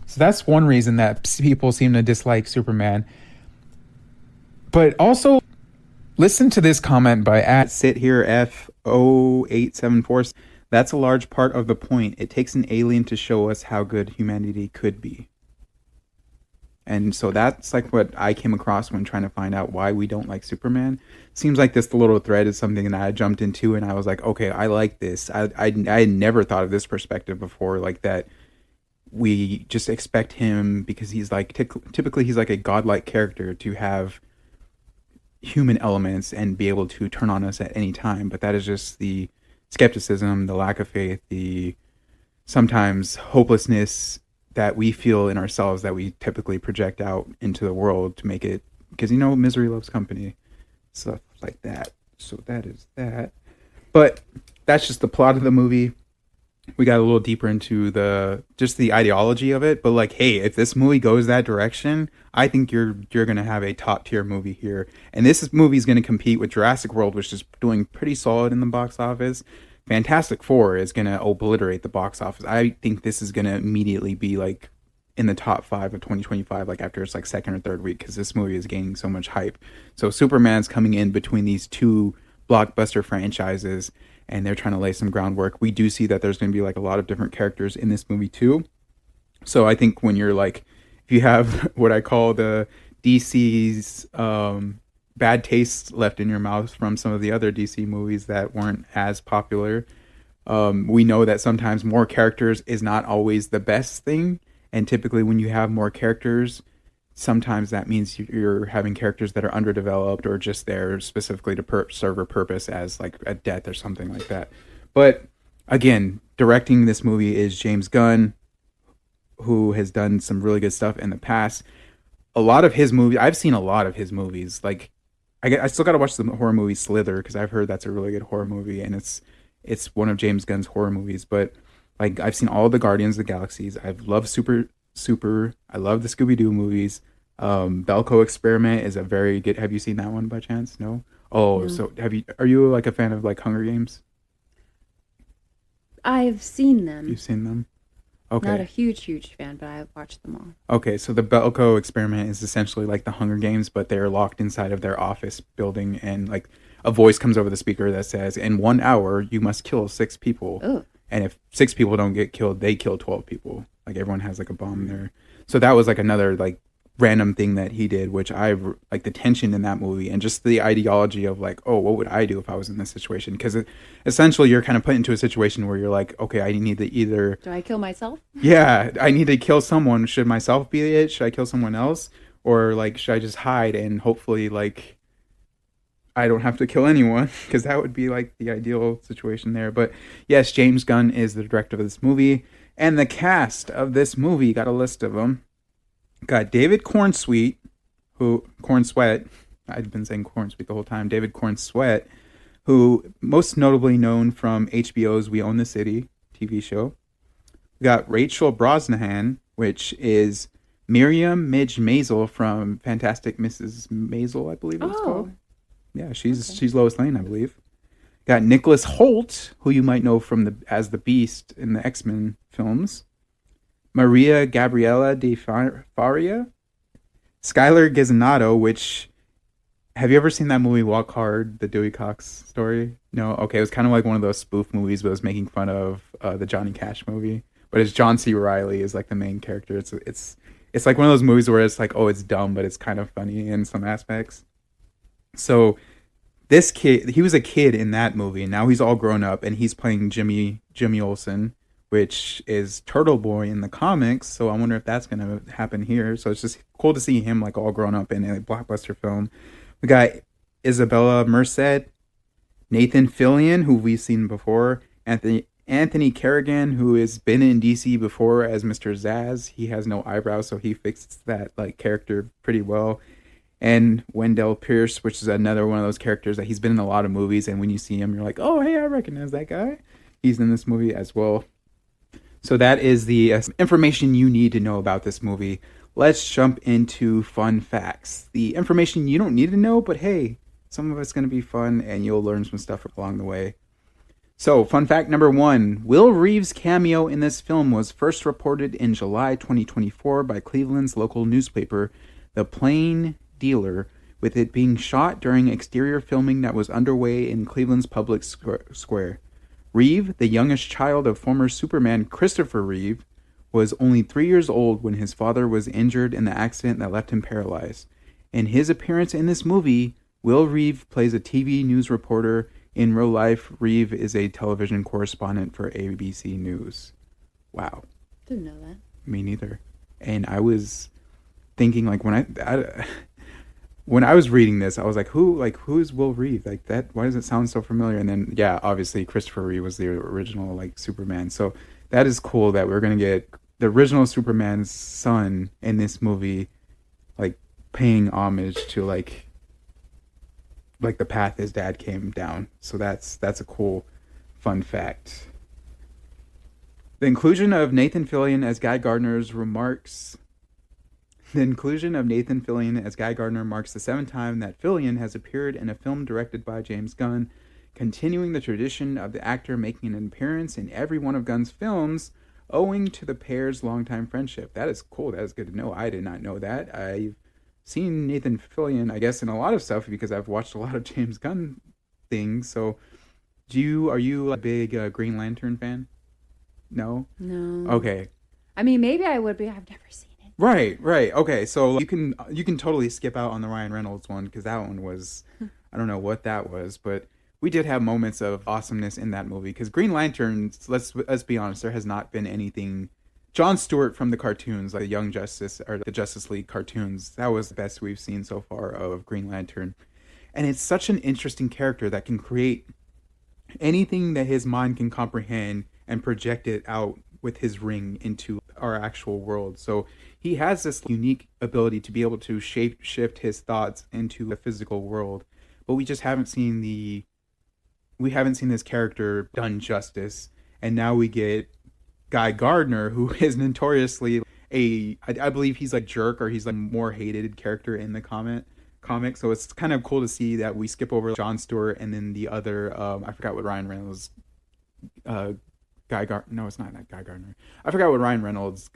So that's one reason that people seem to dislike Superman. But also, listen to this comment by @SitHereF0874. That's a large part of the point. It takes an alien to show us how good humanity could be. And so that's like what I came across when trying to find out why we don't like Superman. Seems like this little thread is something that I jumped into, and I was like, okay, I like this. I had never thought of this perspective before, like that we just expect him, because he's like, typically he's like a godlike character, to have human elements and be able to turn on us at any time. But that is just the skepticism, the lack of faith, the sometimes hopelessness that we feel in ourselves that we typically project out into the world to make it, because misery loves company, stuff like that. So that is that. But that's just the plot of the movie. We got a little deeper into the ideology of it, but like, hey, if this movie goes that direction, I think you're gonna have a top tier movie here. And this movie is gonna compete with Jurassic World, which is doing pretty solid in the box office. Fantastic Four is gonna obliterate the box office. I think this is gonna immediately be like in the top 5 of 2025, like after its like second or third week, because this movie is gaining so much hype. So Superman's coming in between these two blockbuster franchises, and they're trying to lay some groundwork. We do see that there's going to be like a lot of different characters in this movie too. So I think when you're like, if you have what I call the DC's bad taste left in your mouth from some of the other DC movies that weren't as popular. We know that sometimes more characters is not always the best thing, and typically when you have more characters, sometimes that means you're having characters that are underdeveloped or just there specifically to serve a purpose as like a death or something like that. But again, directing this movie is James Gunn, who has done some really good stuff in the past. A lot of his movies, I've seen a lot of his movies. Like, I still got to watch the horror movie Slither because I've heard that's a really good horror movie, and it's one of James Gunn's horror movies. But like, I've seen all of the Guardians of the Galaxies. I've loved Super. I love the Scooby Doo movies. Belko Experiment is a very good. Have you seen that one by chance? No. Oh, No. so have you? Are you like a fan of like Hunger Games? I've seen them. You've seen them. Okay. Not a huge fan, but I've watched them all. Okay, so the Belko Experiment is essentially like the Hunger Games, but they're locked inside of their office building, and like a voice comes over the speaker that says, "In 1 hour, you must kill 6 people." Oh. And if 6 people don't get killed, they kill 12 people. Like everyone has like a bomb there. So that was like another like random thing that he did, which I like the tension in that movie and just the ideology of like, oh, what would I do if I was in this situation? Because essentially you're kind of put into a situation where you're like, okay, I need to either, Do I kill myself? yeah, I need to kill someone. Should myself be it? Should I kill someone else? Or like, should I just hide and hopefully like I don't have to kill anyone? Because that would be like the ideal situation there. But yes, James Gunn is the director of this movie. And the cast of this movie, got a list of them. Got David Cornsweet, Cornsweet, I've been saying Cornsweet the whole time, David Cornsweet, who most notably known from HBO's We Own the City TV show. We got Rachel Brosnahan, which is Miriam Midge Maisel from Fantastic Mrs. Maisel, I believe it's called. Yeah, she's Lois Lane, I believe. Got Nicholas Hoult, who you might know from as the Beast in the X-Men films. Maria Gabriela de Faria, Skylar Gizzinato, which, have you ever seen that movie Walk Hard, the Dewey Cox story? No? Okay, it was kind of like one of those spoof movies, but it was making fun of the Johnny Cash movie. But it's John C. Reilly is like the main character. It's like one of those movies where it's like, oh, it's dumb, but it's kind of funny in some aspects. So this kid, he was a kid in that movie, and now he's all grown up, and he's playing Jimmy Olsen, which is Turtle Boy in the comics. So I wonder if that's going to happen here. So it's just cool to see him like all grown up in a blockbuster film. We got Isabella Merced, Nathan Fillion, who we've seen before, Anthony Kerrigan, who has been in DC before as Mr. Zaz. He has no eyebrows, so he fixed that like character pretty well. And Wendell Pierce, which is another one of those characters that he's been in a lot of movies, and when you see him, you're like, oh, hey, I recognize that guy. He's in this movie as well. So that is the information you need to know about this movie. Let's jump into fun facts. The information you don't need to know, but hey, some of it's going to be fun and you'll learn some stuff along the way. So, fun fact number 1, Will Reeves' cameo in this film was first reported in July 2024 by Cleveland's local newspaper, The Plain Dealer, with it being shot during exterior filming that was underway in Cleveland's public square. Reeve, the youngest child of former Superman Christopher Reeve, was only 3 years old when his father was injured in the accident that left him paralyzed. In his appearance in this movie, Will Reeve plays a TV news reporter. In real life, Reeve is a television correspondent for ABC News. Wow. Didn't know that. Me neither. And I was thinking, like, when I was reading this, I was like, who's Will Reeve? Like that, why does it sound so familiar? And then, yeah, obviously Christopher Reeve was the original, like, Superman. So that is cool that we're going to get the original Superman's son in this movie, like, paying homage to, like the path his dad came down. So that's a cool, fun fact. The inclusion of Nathan Fillion as Guy Gardner marks the 7th time that Fillion has appeared in a film directed by James Gunn, continuing the tradition of the actor making an appearance in every one of Gunn's films, owing to the pair's longtime friendship. That is cool. That is good to know. I did not know that. I've seen Nathan Fillion, I guess, in a lot of stuff because I've watched a lot of James Gunn things. So, are you a big Green Lantern fan? No? No. Okay. I mean, maybe I would, but I've never seen it. Right. Okay, so you can totally skip out on the Ryan Reynolds one because that one was, I don't know what that was, but we did have moments of awesomeness in that movie. Because Green Lantern, let's be honest, there has not been anything. John Stewart from the cartoons, like the Young Justice or the Justice League cartoons, that was the best we've seen so far of Green Lantern, and it's such an interesting character that can create anything that his mind can comprehend and project it out with his ring into our actual world. So he has this unique ability to be able to shape shift his thoughts into the physical world. But we just haven't seen this character done justice. And now we get Guy Gardner, who is notoriously I believe he's like jerk, or he's like more hated character in the comic. So it's kind of cool to see that we skip over Jon Stewart and then the other I forgot what Ryan Reynolds no, it's not Guy Gardner. I forgot what Ryan Reynolds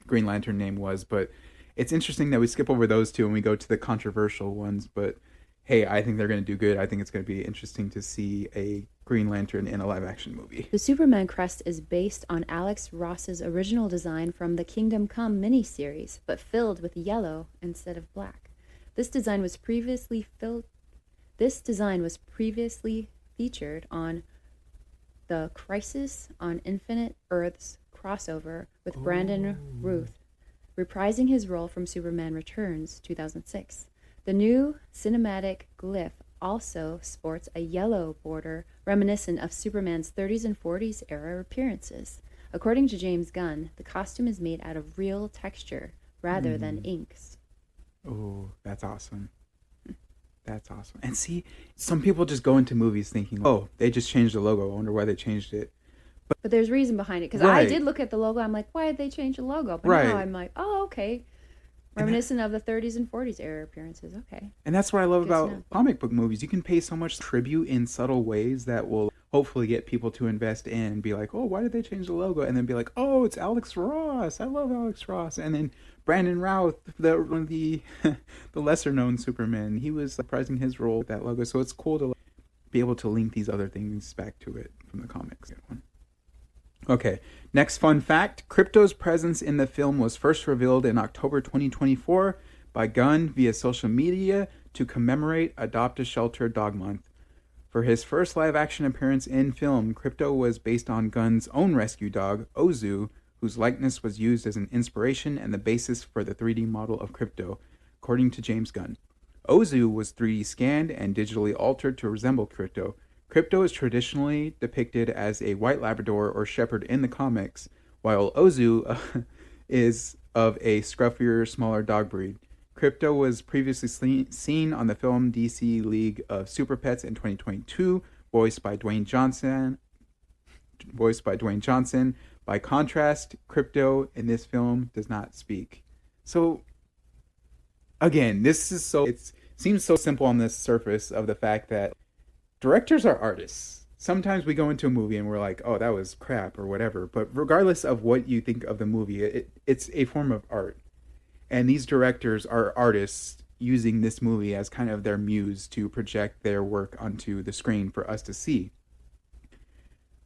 Green Lantern name was, but it's interesting that we skip over those two and we go to the controversial ones. But hey, I think they're going to do good. I think it's going to be interesting to see a Green Lantern in a live action movie. The Superman crest is based on Alex Ross's original design from the Kingdom Come miniseries, but filled with yellow instead of black. This design was previously featured on the Crisis on Infinite Earths crossover with Brandon Routh, reprising his role from Superman Returns 2006. The new cinematic glyph also sports a yellow border reminiscent of Superman's 30s and 40s era appearances. According to James Gunn, the costume is made out of real texture rather than inks. Oh, that's awesome. That's awesome. And see, some people just go into movies thinking, oh, they just changed the logo. I wonder why they changed it. But there's reason behind it, because I did look at the logo. I'm like, why did they change the logo? But now I'm like, oh, okay. Reminiscent of the 30s and 40s era appearances. Okay. And that's what I love about comic book movies. You can pay so much tribute in subtle ways that will hopefully get people to invest in and be like, oh, why did they change the logo? And then be like, oh, it's Alex Ross. I love Alex Ross. And then Brandon Routh, one of the lesser known Superman, he was reprising his role with that logo. So it's cool to be able to link these other things back to it from the comics. Okay, next fun fact. Crypto's presence in the film was first revealed in October 2024 by Gunn via social media to commemorate Adopt a Shelter Dog Month. For his first live-action appearance in film, Crypto was based on Gunn's own rescue dog, Ozu, whose likeness was used as an inspiration and the basis for the 3D model of Crypto, according to James Gunn. Ozu was 3D scanned and digitally altered to resemble Crypto. Crypto is traditionally depicted as a white Labrador or shepherd in the comics, while Ozu is of a scruffier, smaller dog breed. Crypto was previously seen on the film DC League of Super Pets in 2022, voiced by Dwayne Johnson. By contrast, Crypto in this film does not speak. So, again, it seems so simple on the surface of the fact that directors are artists. Sometimes we go into a movie and we're like, oh, that was crap or whatever. But regardless of what you think of the movie, it's a form of art. And these directors are artists using this movie as kind of their muse to project their work onto the screen for us to see.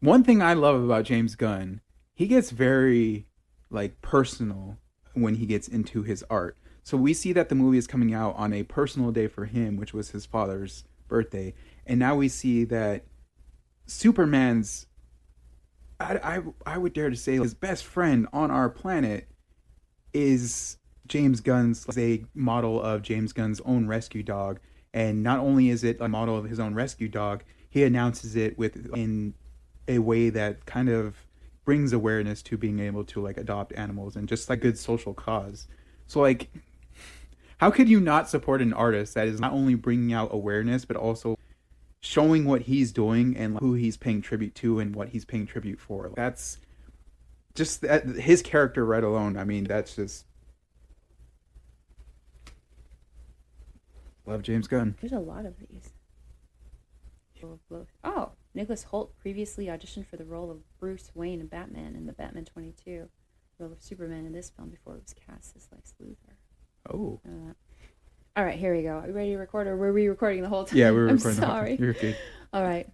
One thing I love about James Gunn, he gets very personal when he gets into his art. So we see that the movie is coming out on a personal day for him, which was his father's birthday. And now we see that Superman's, I would dare to say, his best friend on our planet is James Gunn's, a model of James Gunn's own rescue dog. And not only is it a model of his own rescue dog, he announces it in a way that kind of brings awareness to being able to adopt animals and just good social cause. So how could you not support an artist that is not only bringing out awareness, but also showing what he's doing and who he's paying tribute to and what he's paying tribute for? That's just his character right alone. I mean, that's just love James Gunn. There's a lot of these. Oh, Nicholas Hoult previously auditioned for the role of Bruce Wayne in Batman in the Batman 22 role of Superman in this film before it was cast as Lex Luthor. Oh. All right, here we go. Are we ready to record, or were we recording the whole time? Yeah, we were recording. I'm sorry. You're good. All right.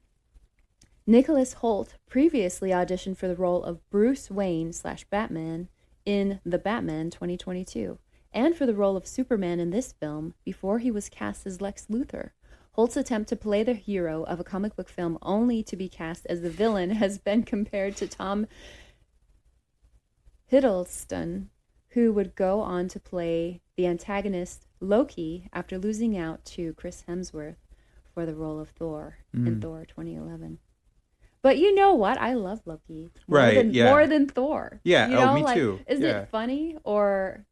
Nicholas Hoult previously auditioned for the role of Bruce Wayne / Batman in The Batman 2022, and for the role of Superman in this film before he was cast as Lex Luthor. Holt's attempt to play the hero of a comic book film only to be cast as the villain has been compared to Tom Hiddleston, who would go on to play the antagonist Loki after losing out to Chris Hemsworth for the role of Thor in Thor 2011. But you know what? I love Loki more than Thor. Yeah, you know, me too. Isn't it funny? Or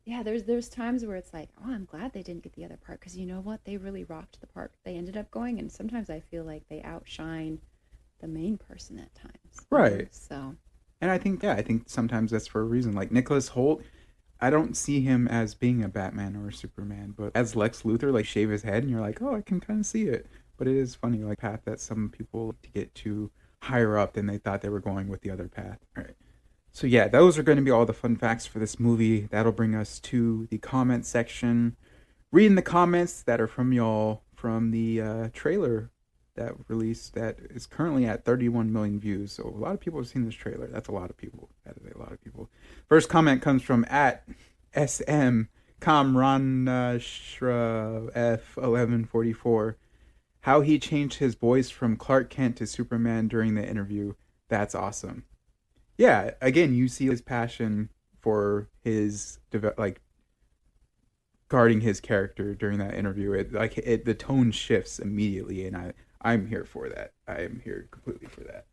there's times where it's like, oh, I'm glad they didn't get the other part, because you know what? They really rocked the part they ended up going, and sometimes I feel like they outshine the main person at times. Right. So. And I think sometimes that's for a reason. Like Nicholas Hoult, I don't see him as being a Batman or a Superman, but as Lex Luthor, like shave his head and you're like, oh, I can kind of see it. But it is funny, like path that some people like to get to higher up than they thought they were going with the other path. All right. So yeah, those are going to be all the fun facts for this movie. That'll bring us to the comment section. Reading the comments that are from y'all from the trailer that released that is currently at 31 million views. So a lot of people have seen this trailer. That's a lot of people. That is a lot of people. First comment comes from at SM Kamranashra F1144. How he changed his voice from Clark Kent to Superman during the interview. That's awesome. Yeah, again, you see his passion for his guarding his character during that interview. The tone shifts immediately, and I'm here for that. I am here completely for that.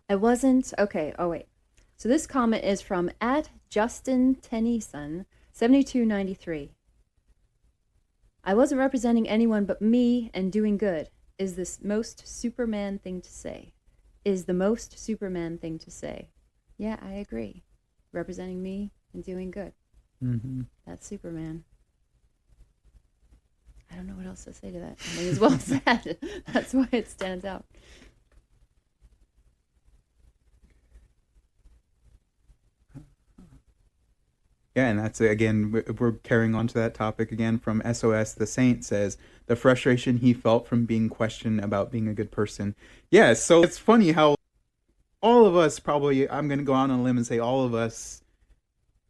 I wasn't okay. Oh wait. So this comment is from at Justin Tennyson 7293. I wasn't representing anyone but me and doing good. Is this most Superman thing to say? Is the most Superman thing to say? Yeah, I agree. Representing me and doing good. Mm-hmm. That's Superman. I don't know what else to say to that. I think it's well said. That's why it stands out. Yeah, and that's again, we're carrying on to that topic again from SOS. The Saint says the frustration he felt from being questioned about being a good person. Yeah, so it's funny how all of us probably, I'm going to go on a limb and say all of us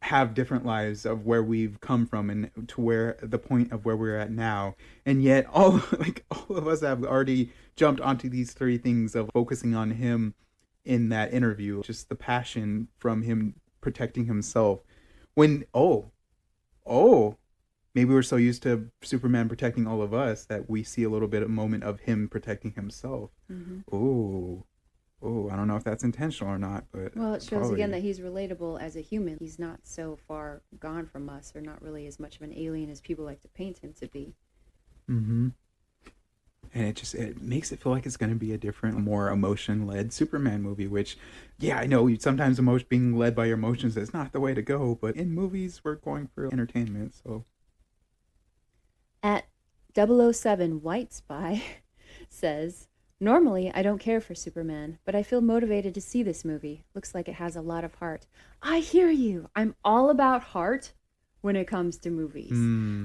have different lives of where we've come from and to where the point of where we're at now. And yet all of us have already jumped onto these three things of focusing on him in that interview, just the passion from him protecting himself. When, maybe we're so used to Superman protecting all of us that we see a little bit of moment of him protecting himself. Mm-hmm. I don't know if that's intentional or not, but well, it shows again that he's relatable as a human. He's not so far gone from us, or not really as much of an alien as people like to paint him to be. Mm-hmm. And it makes it feel like it's going to be a different, more emotion-led Superman movie, which, yeah, I know sometimes being led by your emotions is not the way to go, but in movies, we're going for entertainment, so. At 007 White Spy says, normally I don't care for Superman, but I feel motivated to see this movie. Looks like it has a lot of heart. I hear you. I'm all about heart when it comes to movies.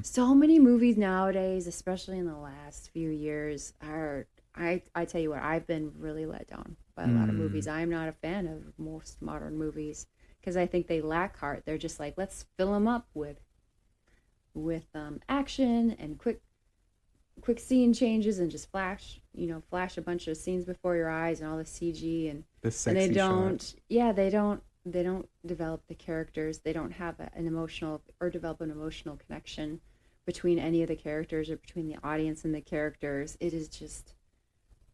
So many movies nowadays, especially in the last few years, I tell you what, I've been really let down by a lot of movies. I'm not a fan of most modern movies because I think they lack heart. They're just like, let's fill them up with action and quick scene changes and just flash a bunch of scenes before your eyes and all the CG and the sexy and they don't shots. Yeah, they don't develop the characters. They don't have develop an emotional connection between any of the characters or between the audience and the characters. It is just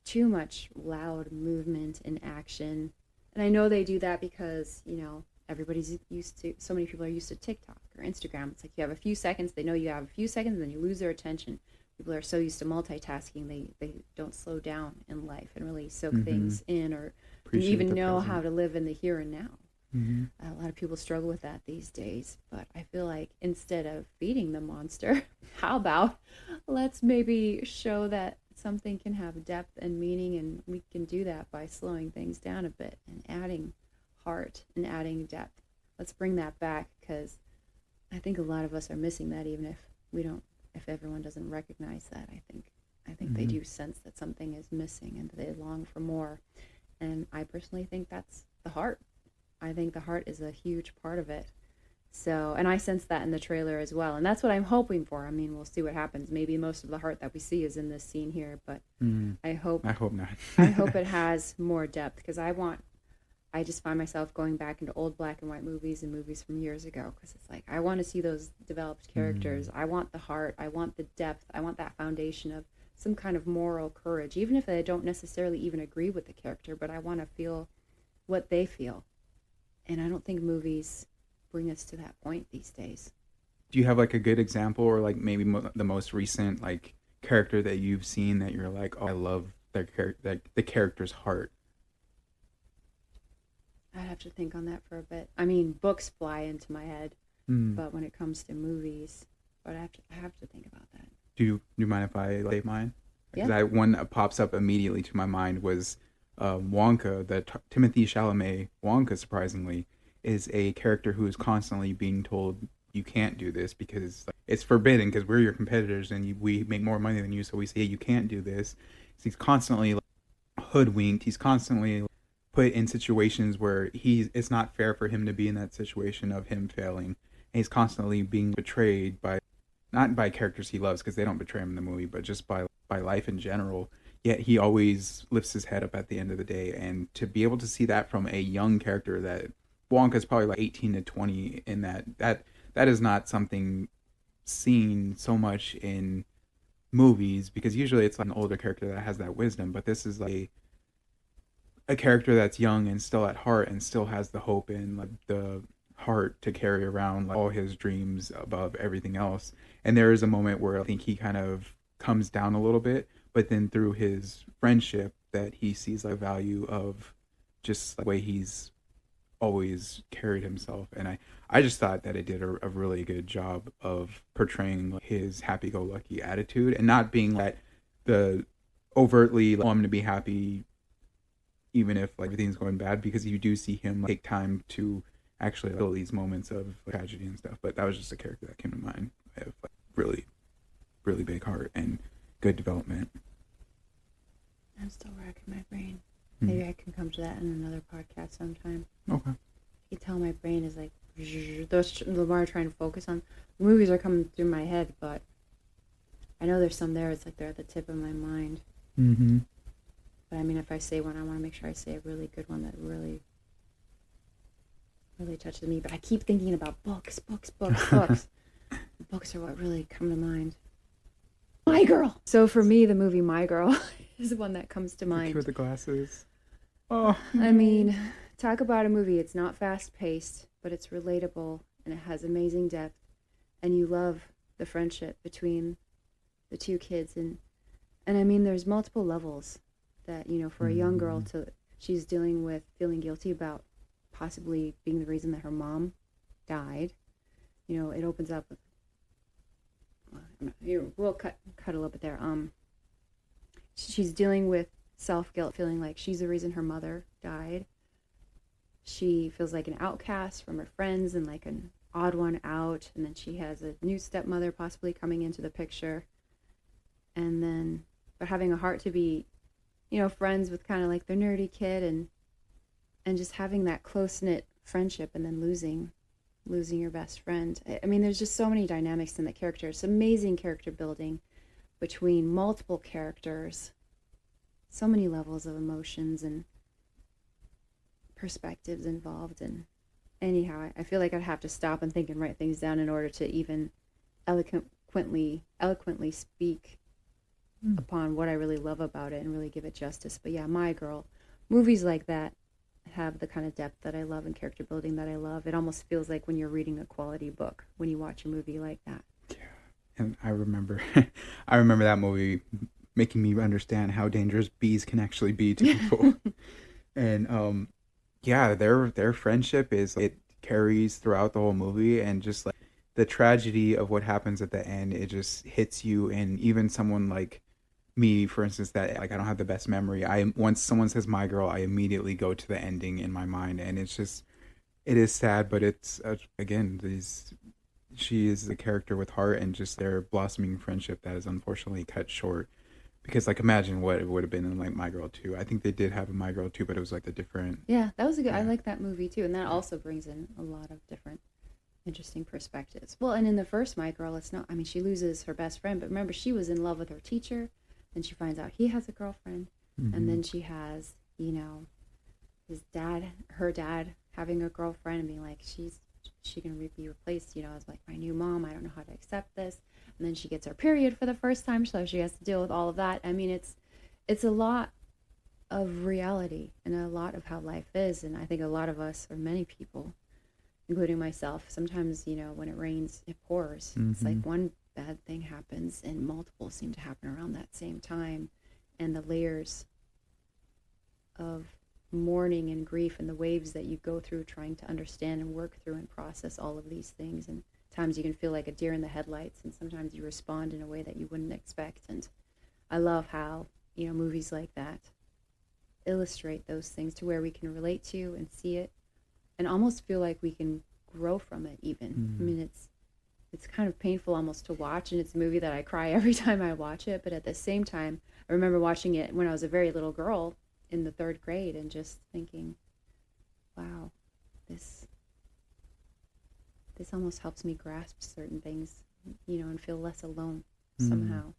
too much loud movement and action. And I know they do that because, everybody's so many people are used to TikTok or Instagram. It's like you have a few seconds, they know you have a few seconds, and then you lose their attention. People are so used to multitasking, they don't slow down in life and really soak things in or even know how to live in the here and now. Mm-hmm. A lot of people struggle with that these days, but I feel like instead of feeding the monster, how about let's maybe show that something can have depth and meaning, and we can do that by slowing things down a bit and adding heart and adding depth. Let's bring that back, because I think a lot of us are missing that, even if everyone doesn't recognize that. I think they do sense that something is missing and they long for more. And I personally think that's the heart. I think the heart is a huge part of it. So, and I sense that in the trailer as well. And that's what I'm hoping for. I mean, we'll see what happens. Maybe most of the heart that we see is in this scene here, but I hope not. I hope it has more depth, because I just find myself going back into old black and white movies and movies from years ago, because it's like I want to see those developed characters. I want the heart. I want the depth. I want that foundation of some kind of moral courage, even if I don't necessarily even agree with the character, but I want to feel what they feel. And I don't think movies bring us to that point these days. Do you have like a good example, or like maybe the most recent like character that you've seen that you're like, oh, I love their like the character's heart? I'd have to think on that for a bit. I mean, books fly into my head, but when it comes to movies, but I have to think about that. Do you mind if I say mine? Yeah. Because one that pops up immediately to my mind was Wonka. The Timothée Chalamet Wonka, surprisingly, is a character who is constantly being told you can't do this because it's forbidden, because we're your competitors and we make more money than you, so we say you can't do this. So he's constantly hoodwinked. He's constantly put in situations where it's not fair for him to be in that situation of him failing. And he's constantly being betrayed by, not by characters he loves, because they don't betray him in the movie, but just by life in general. Yet he always lifts his head up at the end of the day. And to be able to see that from a young character, that Wonka's probably like 18 to 20, in that is not something seen so much in movies, because usually it's like an older character that has that wisdom, but this is like a character that's young and still at heart and still has the hope and like the heart to carry around like all his dreams above everything else. And there is a moment where I think he kind of comes down a little bit, but then through his friendship that he sees the value of just the way he's always carried himself. And I just thought that it did a really good job of portraying his happy-go-lucky attitude and not being like the overtly, oh, I'm going to be happy even if like everything's going bad, because you do see him take time to actually feel these moments of tragedy and stuff. But that was just a character that came to mind. I have really, really big heart and good development. I'm still racking my brain. Maybe I can come to that in another podcast sometime. Okay. You can tell my brain is like, the more I'm trying to focus on, the movies are coming through my head, but I know there's some there, it's like they're at the tip of my mind. Mm-hmm. But I mean, if I say one, I want to make sure I say a really good one that really, really touches me. But I keep thinking about books. Books are what really come to mind. My Girl! So for me, the movie My Girl is the one that comes to mind. The kid with the glasses. Oh. I mean, talk about a movie. It's not fast-paced, but it's relatable, and it has amazing depth. And you love the friendship between the two kids. And I mean, there's multiple levels that, you know, for a young girl she's dealing with feeling guilty about possibly being the reason that her mom died. You know, it opens up with, we'll cut a little bit there. She's dealing with self-guilt, feeling like she's the reason her mother died. She feels like an outcast from her friends and like an odd one out. And then she has a new stepmother possibly coming into the picture. And then, but having a heart to be, you know, friends with kind of like the nerdy kid and just having that close-knit friendship, and then losing your best friend. I mean, there's just so many dynamics in the characters. Amazing character building between multiple characters. So many levels of emotions and perspectives involved. And anyhow, I feel like I'd have to stop and think and write things down in order to even eloquently speak upon what I really love about it and really give it justice. But yeah, My Girl. Movies like that have the kind of depth that I love and character building that I love. It almost feels like when you're reading a quality book when you watch a movie like that. Yeah. And I remember that movie making me understand how dangerous bees can actually be to people. And yeah, their friendship it carries throughout the whole movie, and just like the tragedy of what happens at the end, it just hits you. And even someone like me, for instance, that like I don't have the best memory, once someone says My Girl, I immediately go to the ending in my mind, and it is sad, but it's again, she is a character with heart, and just their blossoming friendship that is unfortunately cut short Because like imagine what it would have been in like My Girl 2. I think they did have a My Girl 2, but it was like the different. Yeah, that was a good. I Yeah. like that movie too, and that also brings in a lot of different interesting perspectives. Well, and in the first My Girl, it's not. I mean, she loses her best friend, but remember, she was in love with her teacher, and she finds out he has a girlfriend, and then she has, you know, her dad having a girlfriend and being like, she gonna be replaced, you know, as like my new mom. I don't know how to accept this. And then she gets her period for the first time, so she has to deal with all of that. I mean, it's a lot of reality and a lot of how life is, and I think a lot of us, or many people, including myself, sometimes, you know, when it rains, it pours. It's like one bad thing happens and multiple seem to happen around that same time, and the layers of mourning and grief and the waves that you go through trying to understand and work through and process all of these things. And times you can feel like a deer in the headlights, and sometimes you respond in a way that you wouldn't expect. And I love how, you know, movies like that illustrate those things to where we can relate to and see it and almost feel like we can grow from it even. I mean, it's kind of painful almost to watch, and it's a movie that I cry every time I watch it, but at the same time, I remember watching it when I was a very little girl in the 3rd grade and just thinking, wow, this almost helps me grasp certain things, you know, and feel less alone somehow.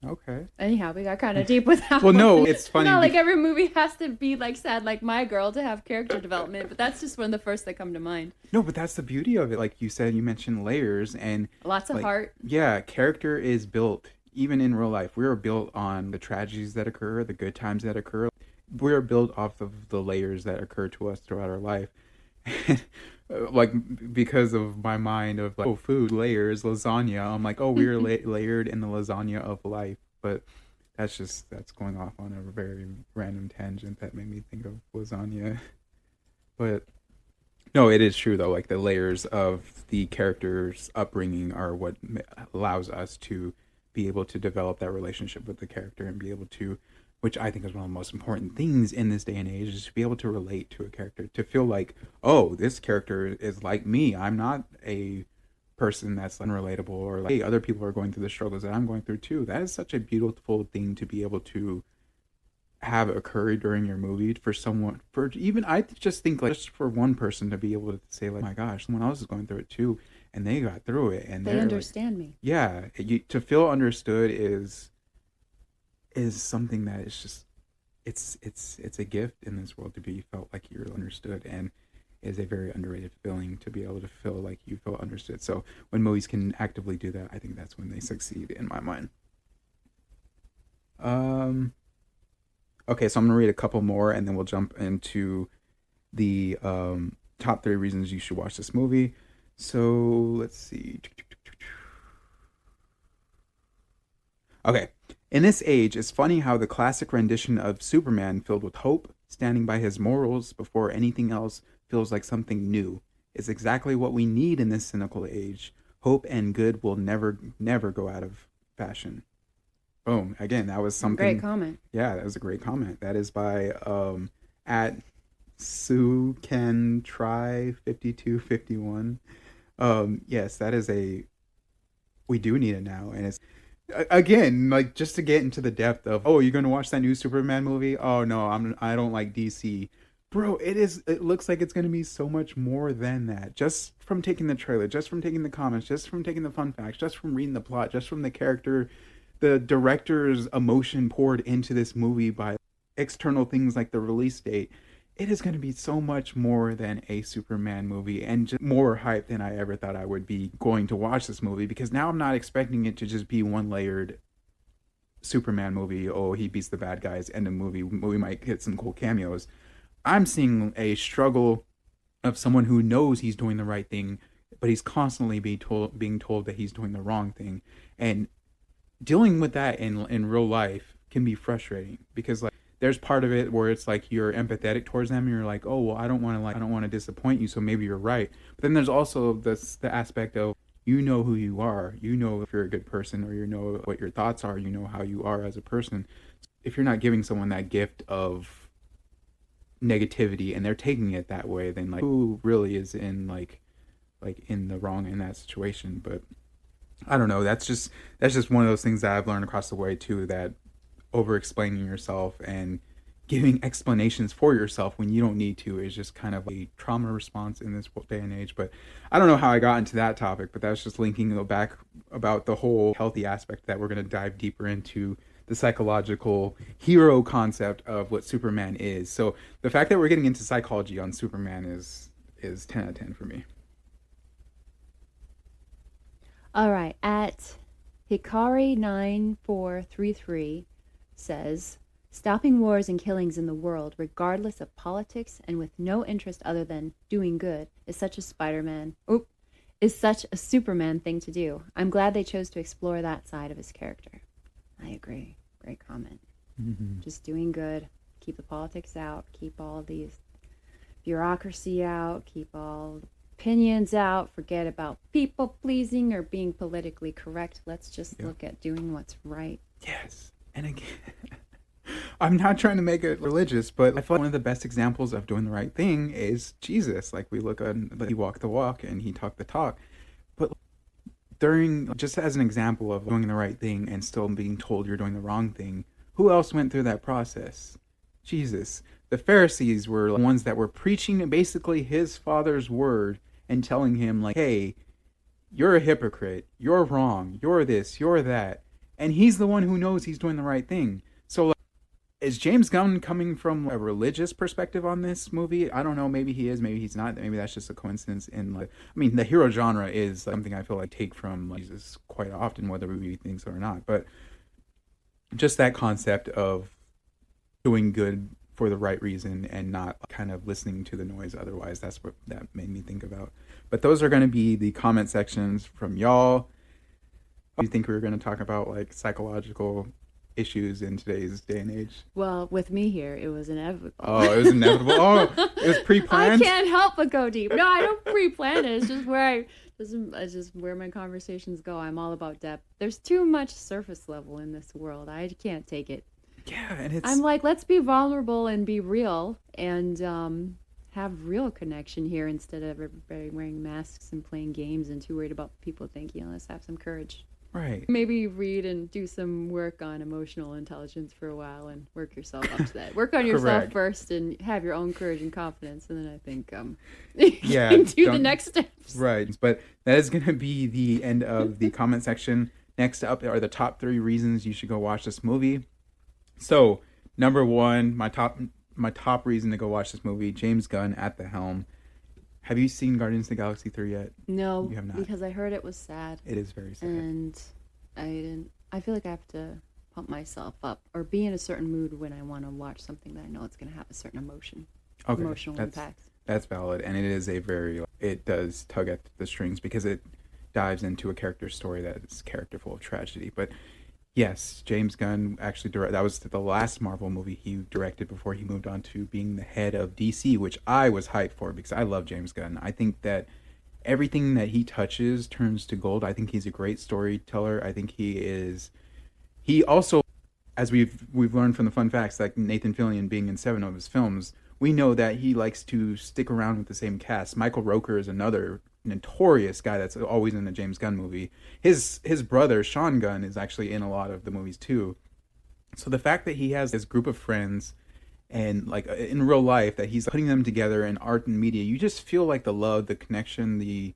Okay. Anyhow, we got kind of deep with that Well, one. no, it's funny. Not like every movie has to be like sad like My Girl to have character development, but that's just one of the first that come to mind. No, but that's the beauty of it. Like you said, you mentioned layers and Lots of like, heart. Yeah, character is built even in real life. We are built on the tragedies that occur, the good times that occur. We are built off of the layers that occur to us throughout our life. Like because of my mind of like, oh, food layers, lasagna. I'm like, oh, we are layered in the lasagna of life. But that's going off on a very random tangent that made me think of lasagna. But no, it is true though. Like the layers of the character's upbringing are what allows us to be able to develop that relationship with the character and be able to, which I think is one of the most important things in this day and age, is to be able to relate to a character, to feel like, oh, this character is like me. I'm not a person that's unrelatable, or like, hey, other people are going through the struggles that I'm going through too. That is such a beautiful thing to be able to have occur during your movie for someone, for even, I just think like just for one person to be able to say like, oh my gosh, someone else is going through it too, and they got through it, and They understand me. Yeah, to feel understood is something that is just it's a gift in this world to be felt like you're understood, and is a very underrated feeling to be able to feel like you feel understood. So when movies can actively do that, I think that's when they succeed in my mind. Okay, so I'm gonna read a couple more and then we'll jump into the top 3 reasons you should watch this movie. So let's see. Okay. In this age, it's funny how the classic rendition of Superman, filled with hope, standing by his morals before anything else, feels like something new. It's exactly what we need in this cynical age. Hope and good will never go out of fashion. Boom. Again, that was something. Great comment. Yeah, that was a great comment. That is by at Sue Can Try 5251. Yes, that is we do need it now, and it's again, like, just to get into the depth of, oh, you're gonna watch that new Superman movie? Oh no, I don't like DC. Bro, it looks like it's gonna be so much more than that. Just from taking the trailer, just from taking the comments, just from taking the fun facts, just from reading the plot, just from the character, the director's emotion poured into this movie by external things like the release date. It is going to be so much more than a Superman movie, and just more hype than I ever thought I would be going to watch this movie, because now I'm not expecting it to just be one layered Superman movie. Oh, he beats the bad guys, end of movie. We might get some cool cameos. I'm seeing a struggle of someone who knows he's doing the right thing, but he's constantly being told that he's doing the wrong thing. And dealing with that in real life can be frustrating, because like, there's part of it where it's like you're empathetic towards them and you're like, oh, well, I don't want to disappoint you, so maybe you're right. But then there's also the aspect of, you know who you are, you know if you're a good person, or you know what your thoughts are, you know how you are as a person. If you're not giving someone that gift of negativity and they're taking it that way, then like, who really is in like in the wrong in that situation? But I don't know. That's just one of those things that I've learned across the way too. That over explaining yourself and giving explanations for yourself when you don't need to is just kind of a trauma response in this day and age. But I don't know how I got into that topic, but that's just linking back about the whole healthy aspect that we're going to dive deeper into the psychological hero concept of what Superman is. So the fact that we're getting into psychology on Superman is 10 out of 10 for me. All right, at Hikari9433 says, stopping wars and killings in the world, regardless of politics and with no interest other than doing good, is such a Superman thing to do. I'm glad they chose to explore that side of his character. I agree. Great comment. Mm-hmm. Just doing good. Keep the politics out. Keep all these bureaucracy out. Keep all opinions out. Forget about people pleasing or being politically correct. Let's just look at doing what's right. Yes. And again, I'm not trying to make it religious, but I feel like one of the best examples of doing the right thing is Jesus. Like we look at, he walked the walk and he talked the talk. But just as an example of doing the right thing and still being told you're doing the wrong thing, who else went through that process? Jesus. The Pharisees were the ones that were preaching basically his Father's word and telling him like, hey, you're a hypocrite, you're wrong, you're this, you're that. And he's the one who knows he's doing the right thing. So like, is James Gunn coming from a religious perspective on this movie? I don't know. Maybe he is, maybe he's not. Maybe that's just a coincidence in like, I mean, the hero genre is something I feel like take from like, Jesus quite often, whether we think so or not. But just that concept of doing good for the right reason and not kind of listening to the noise otherwise. That's what that made me think about. But those are going to be the comment sections from y'all. Do you think we were going to talk about like psychological issues in today's day and age? Well, with me here, it was inevitable. Oh, it was inevitable. Oh, it was pre-planned. I can't help but go deep. No, I don't pre-plan it. It's just where it's just where my conversations go. I'm all about depth. There's too much surface level in this world. I can't take it. Yeah, and I'm like, let's be vulnerable and be real and have real connection here instead of everybody wearing masks and playing games and too worried about what people think. Let's have some courage. Right. Maybe read and do some work on emotional intelligence for a while and work yourself up to that. Work on yourself first and have your own courage and confidence, and then I think yeah, do the next steps. Right. But that is going to be the end of the comment section. Next up are the top 3 reasons you should go watch this movie. So, number 1, my top reason to go watch this movie, James Gunn at the helm. Have you seen Guardians of the Galaxy 3 yet? No, you have not. Because I heard it was sad. It is very sad. And I didn't. I feel like I have to pump myself up or be in a certain mood when I want to watch something that I know it's going to have a certain emotional impact. That's valid, and it does tug at the strings because it dives into a character story that is character full of tragedy. But yes, James Gunn actually that was the last Marvel movie he directed before he moved on to being the head of DC, which I was hyped for because I love James Gunn. I think that everything that he touches turns to gold. I think he's a great storyteller. I think he also, as we've learned from the fun facts, like Nathan Fillion being in 7 of his films, we know that he likes to stick around with the same cast. Michael Rooker is another notorious guy that's always in a James Gunn movie. His brother Sean Gunn is actually in a lot of the movies too. So the fact that he has this group of friends and like in real life that he's putting them together in art and media, you just feel like the love, the connection, the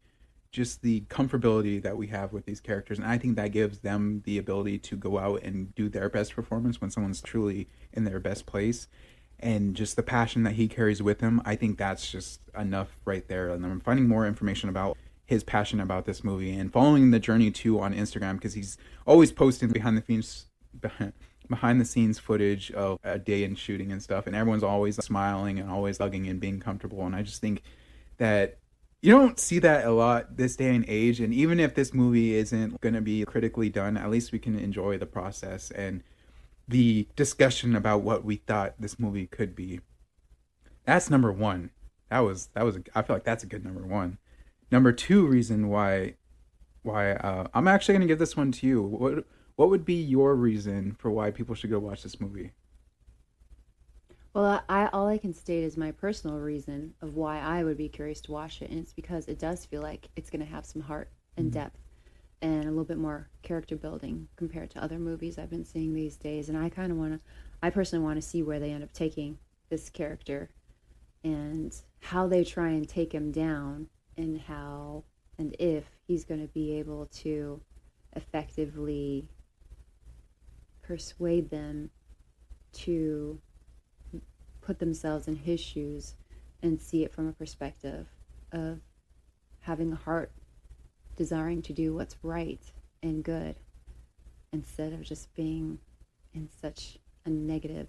comfortability that we have with these characters. And I think that gives them the ability to go out and do their best performance when someone's truly in their best place. And just the passion that he carries with him, I think that's just enough right there. And I'm finding more information about his passion about this movie and following the journey too on Instagram, because he's always posting behind the scenes footage of a day in shooting and stuff, and everyone's always smiling and always hugging and being comfortable. And I just think that you don't see that a lot this day and age. And even if this movie isn't going to be critically done, at least we can enjoy the process and the discussion about what we thought this movie could be. That's number 1. I feel like that's a good number 1. Number 2 reason why I'm actually going to give this one to you. What would be your reason for why people should go watch this movie? Well, all I can state is my personal reason of why I would be curious to watch it, and it's because it does feel like it's going to have some heart and depth. and a little bit more character building compared to other movies I've been seeing these days. And I personally want to see where they end up taking this character and how they try and take him down, and how and if he's going to be able to effectively persuade them to put themselves in his shoes and see it from a perspective of having a heart desiring to do what's right and good, instead of just being in such a negative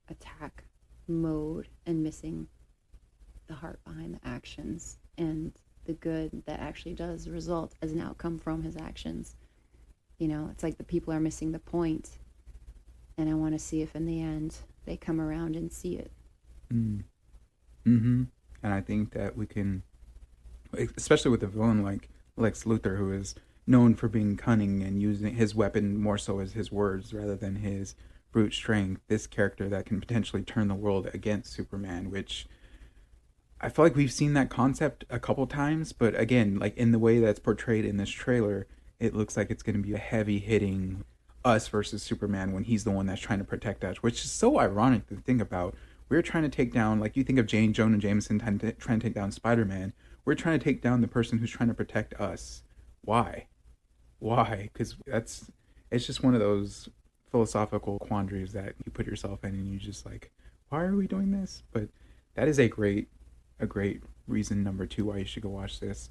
attack mode and missing the heart behind the actions and the good that actually does result as an outcome from his actions. You know, it's like the people are missing the point, and I want to see if in the end they come around and see it. Mm-hmm. And I think that we can, especially with a villain like Lex Luthor, who is known for being cunning and using his weapon more so as his words rather than his brute strength, this character that can potentially turn the world against Superman, which I feel like we've seen that concept a couple times, but again, like in the way that's portrayed in this trailer, it looks like it's going to be a heavy hitting us versus Superman when he's the one that's trying to protect us, which is so ironic to think about. We're trying to take down, like you think of Jonah Jameson trying to take down Spider-Man. We're trying to take down the person who's trying to protect us. Why? Because it's just one of those philosophical quandaries that you put yourself in, and you just like, why are we doing this? But that is a great reason, number 2, why you should go watch this.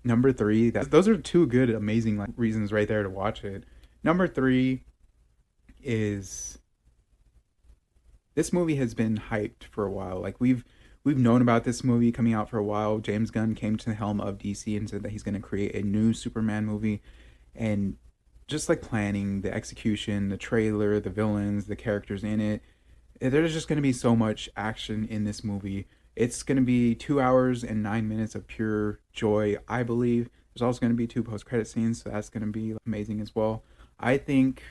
Number 3, those are 2 good, amazing reasons right there to watch it. Number 3 is this movie has been hyped for a while. Like we've known about this movie coming out for a while. James Gunn came to the helm of DC and said that he's going to create a new Superman movie, and just like planning, the execution, the trailer, the villains, the characters in it, there's just going to be so much action in this movie. It's going to be 2 hours and 9 minutes of pure joy, I believe. There's also going to be 2 post-credit scenes, so that's going to be amazing as well. I think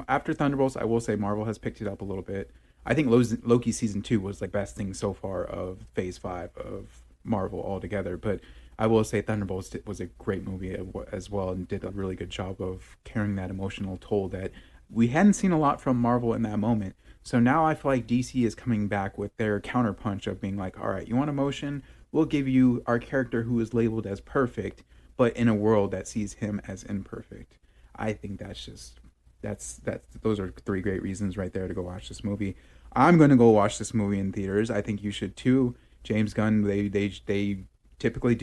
after Thunderbolts, I will say Marvel has picked it up a little bit. I think Loki season 2 was the best thing so far of phase 5 of Marvel altogether, but I will say Thunderbolts was a great movie as well, and did a really good job of carrying that emotional toll that we hadn't seen a lot from Marvel in that moment. So now I feel like DC is coming back with their counterpunch of being like, all right, you want emotion? We'll give you our character who is labeled as perfect, but in a world that sees him as imperfect. I think those are 3 great reasons right there to go watch this movie. I'm going to go watch this movie in theaters. I think you should too. James Gunn, he typically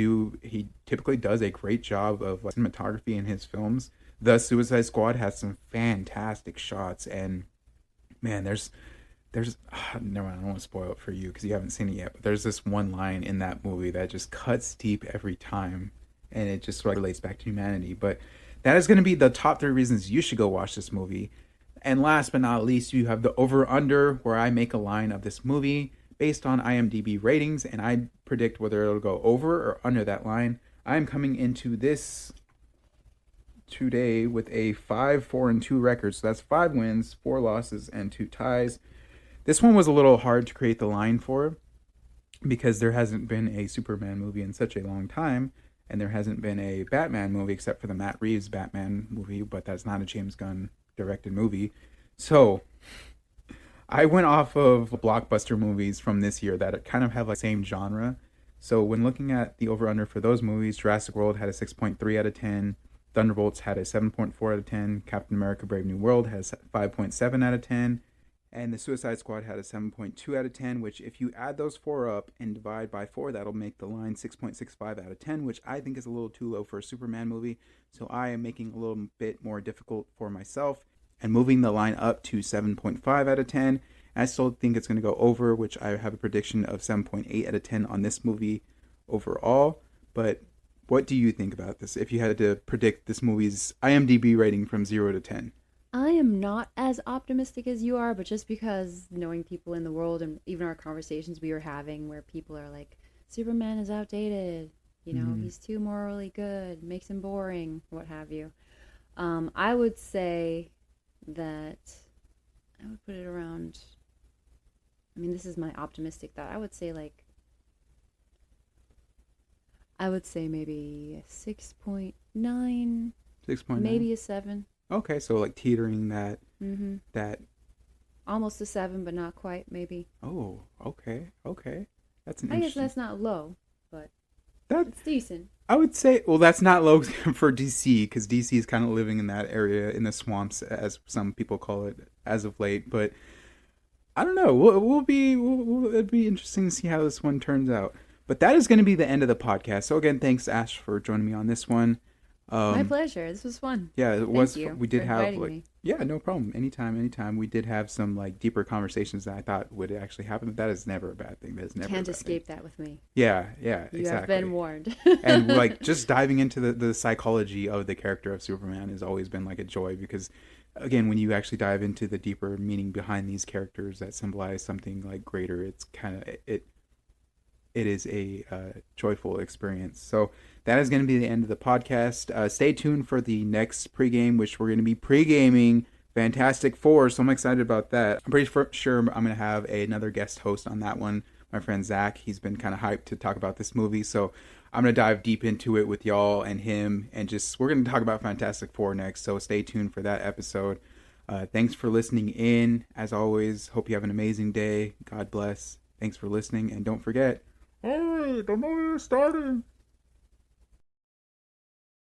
does a great job of cinematography in his films. The Suicide Squad has some fantastic shots, and man, there's never mind, I don't want to spoil it for you because you haven't seen it yet, but there's this one line in that movie that just cuts deep every time, and it just relates back to humanity. But that is going to be the top 3 reasons you should go watch this movie. And last but not least, you have the over-under, where I make a line of this movie based on IMDb ratings, and I predict whether it'll go over or under that line. I am coming into this today with a 5-4-2 record, so that's 5 wins, 4 losses, and 2 ties. This one was a little hard to create the line for because there hasn't been a Superman movie in such a long time, and there hasn't been a Batman movie except for the Matt Reeves Batman movie, but that's not a James Gunn directed movie. So I went off of blockbuster movies from this year that kind of have the same genre. So when looking at the over-under for those movies, Jurassic World had a 6.3 out of 10. Thunderbolts had a 7.4 out of 10. Captain America Brave New World has 5.7 out of 10. And the Suicide Squad had a 7.2 out of 10, which if you add those 4 up and divide by 4, that'll make the line 6.65 out of 10, which I think is a little too low for a Superman movie. So I am making a little bit more difficult for myself and moving the line up to 7.5 out of 10. And I still think it's going to go over, which I have a prediction of 7.8 out of 10 on this movie overall. But what do you think about this if you had to predict this movie's IMDb rating from 0 to 10? I am not as optimistic as you are, but just because knowing people in the world and even our conversations we were having where people are like, Superman is outdated, he's too morally good, makes him boring, what have you. I would say that I would put it around, this is my optimistic thought. I would say I would say maybe a 6.9, 6.9. maybe a 7. Okay, so like teetering that Mm-hmm. that. Almost a 7, but not quite, maybe. Oh, okay. That's an I guess interesting. that's not low, but That it's decent. I would say, well, that's not low for DC because DC is kind of living in that area in the swamps, as some people call it, as of late. But I don't know. It'd be interesting to see how this one turns out. But that is going to be the end of the podcast. So again, thanks Ash for joining me on this one. My pleasure. This was fun. Yeah, it was. Thank you We did for have inviting like, me. yeah, no problem. Anytime. We did have some like deeper conversations that I thought would actually happen. That is never a bad thing. That is never Can't a bad escape that with me. thing. Yeah, You exactly. have been warned. And like just diving into the psychology of the character of Superman has always been like a joy because again, when you actually dive into the deeper meaning behind these characters that symbolize something like greater, it's kind of it is a joyful experience. So that is going to be the end of the podcast. Stay tuned for the next pregame, which we're going to be pregaming Fantastic Four. So I'm excited about that. I'm pretty sure I'm going to have another guest host on that one. My friend Zach, he's been kind of hyped to talk about this movie. So I'm going to dive deep into it with y'all and him. And we're going to talk about Fantastic Four next. So stay tuned for that episode. Thanks for listening in. As always, hope you have an amazing day. God bless. Thanks for listening. And don't forget, hey, the movie is starting.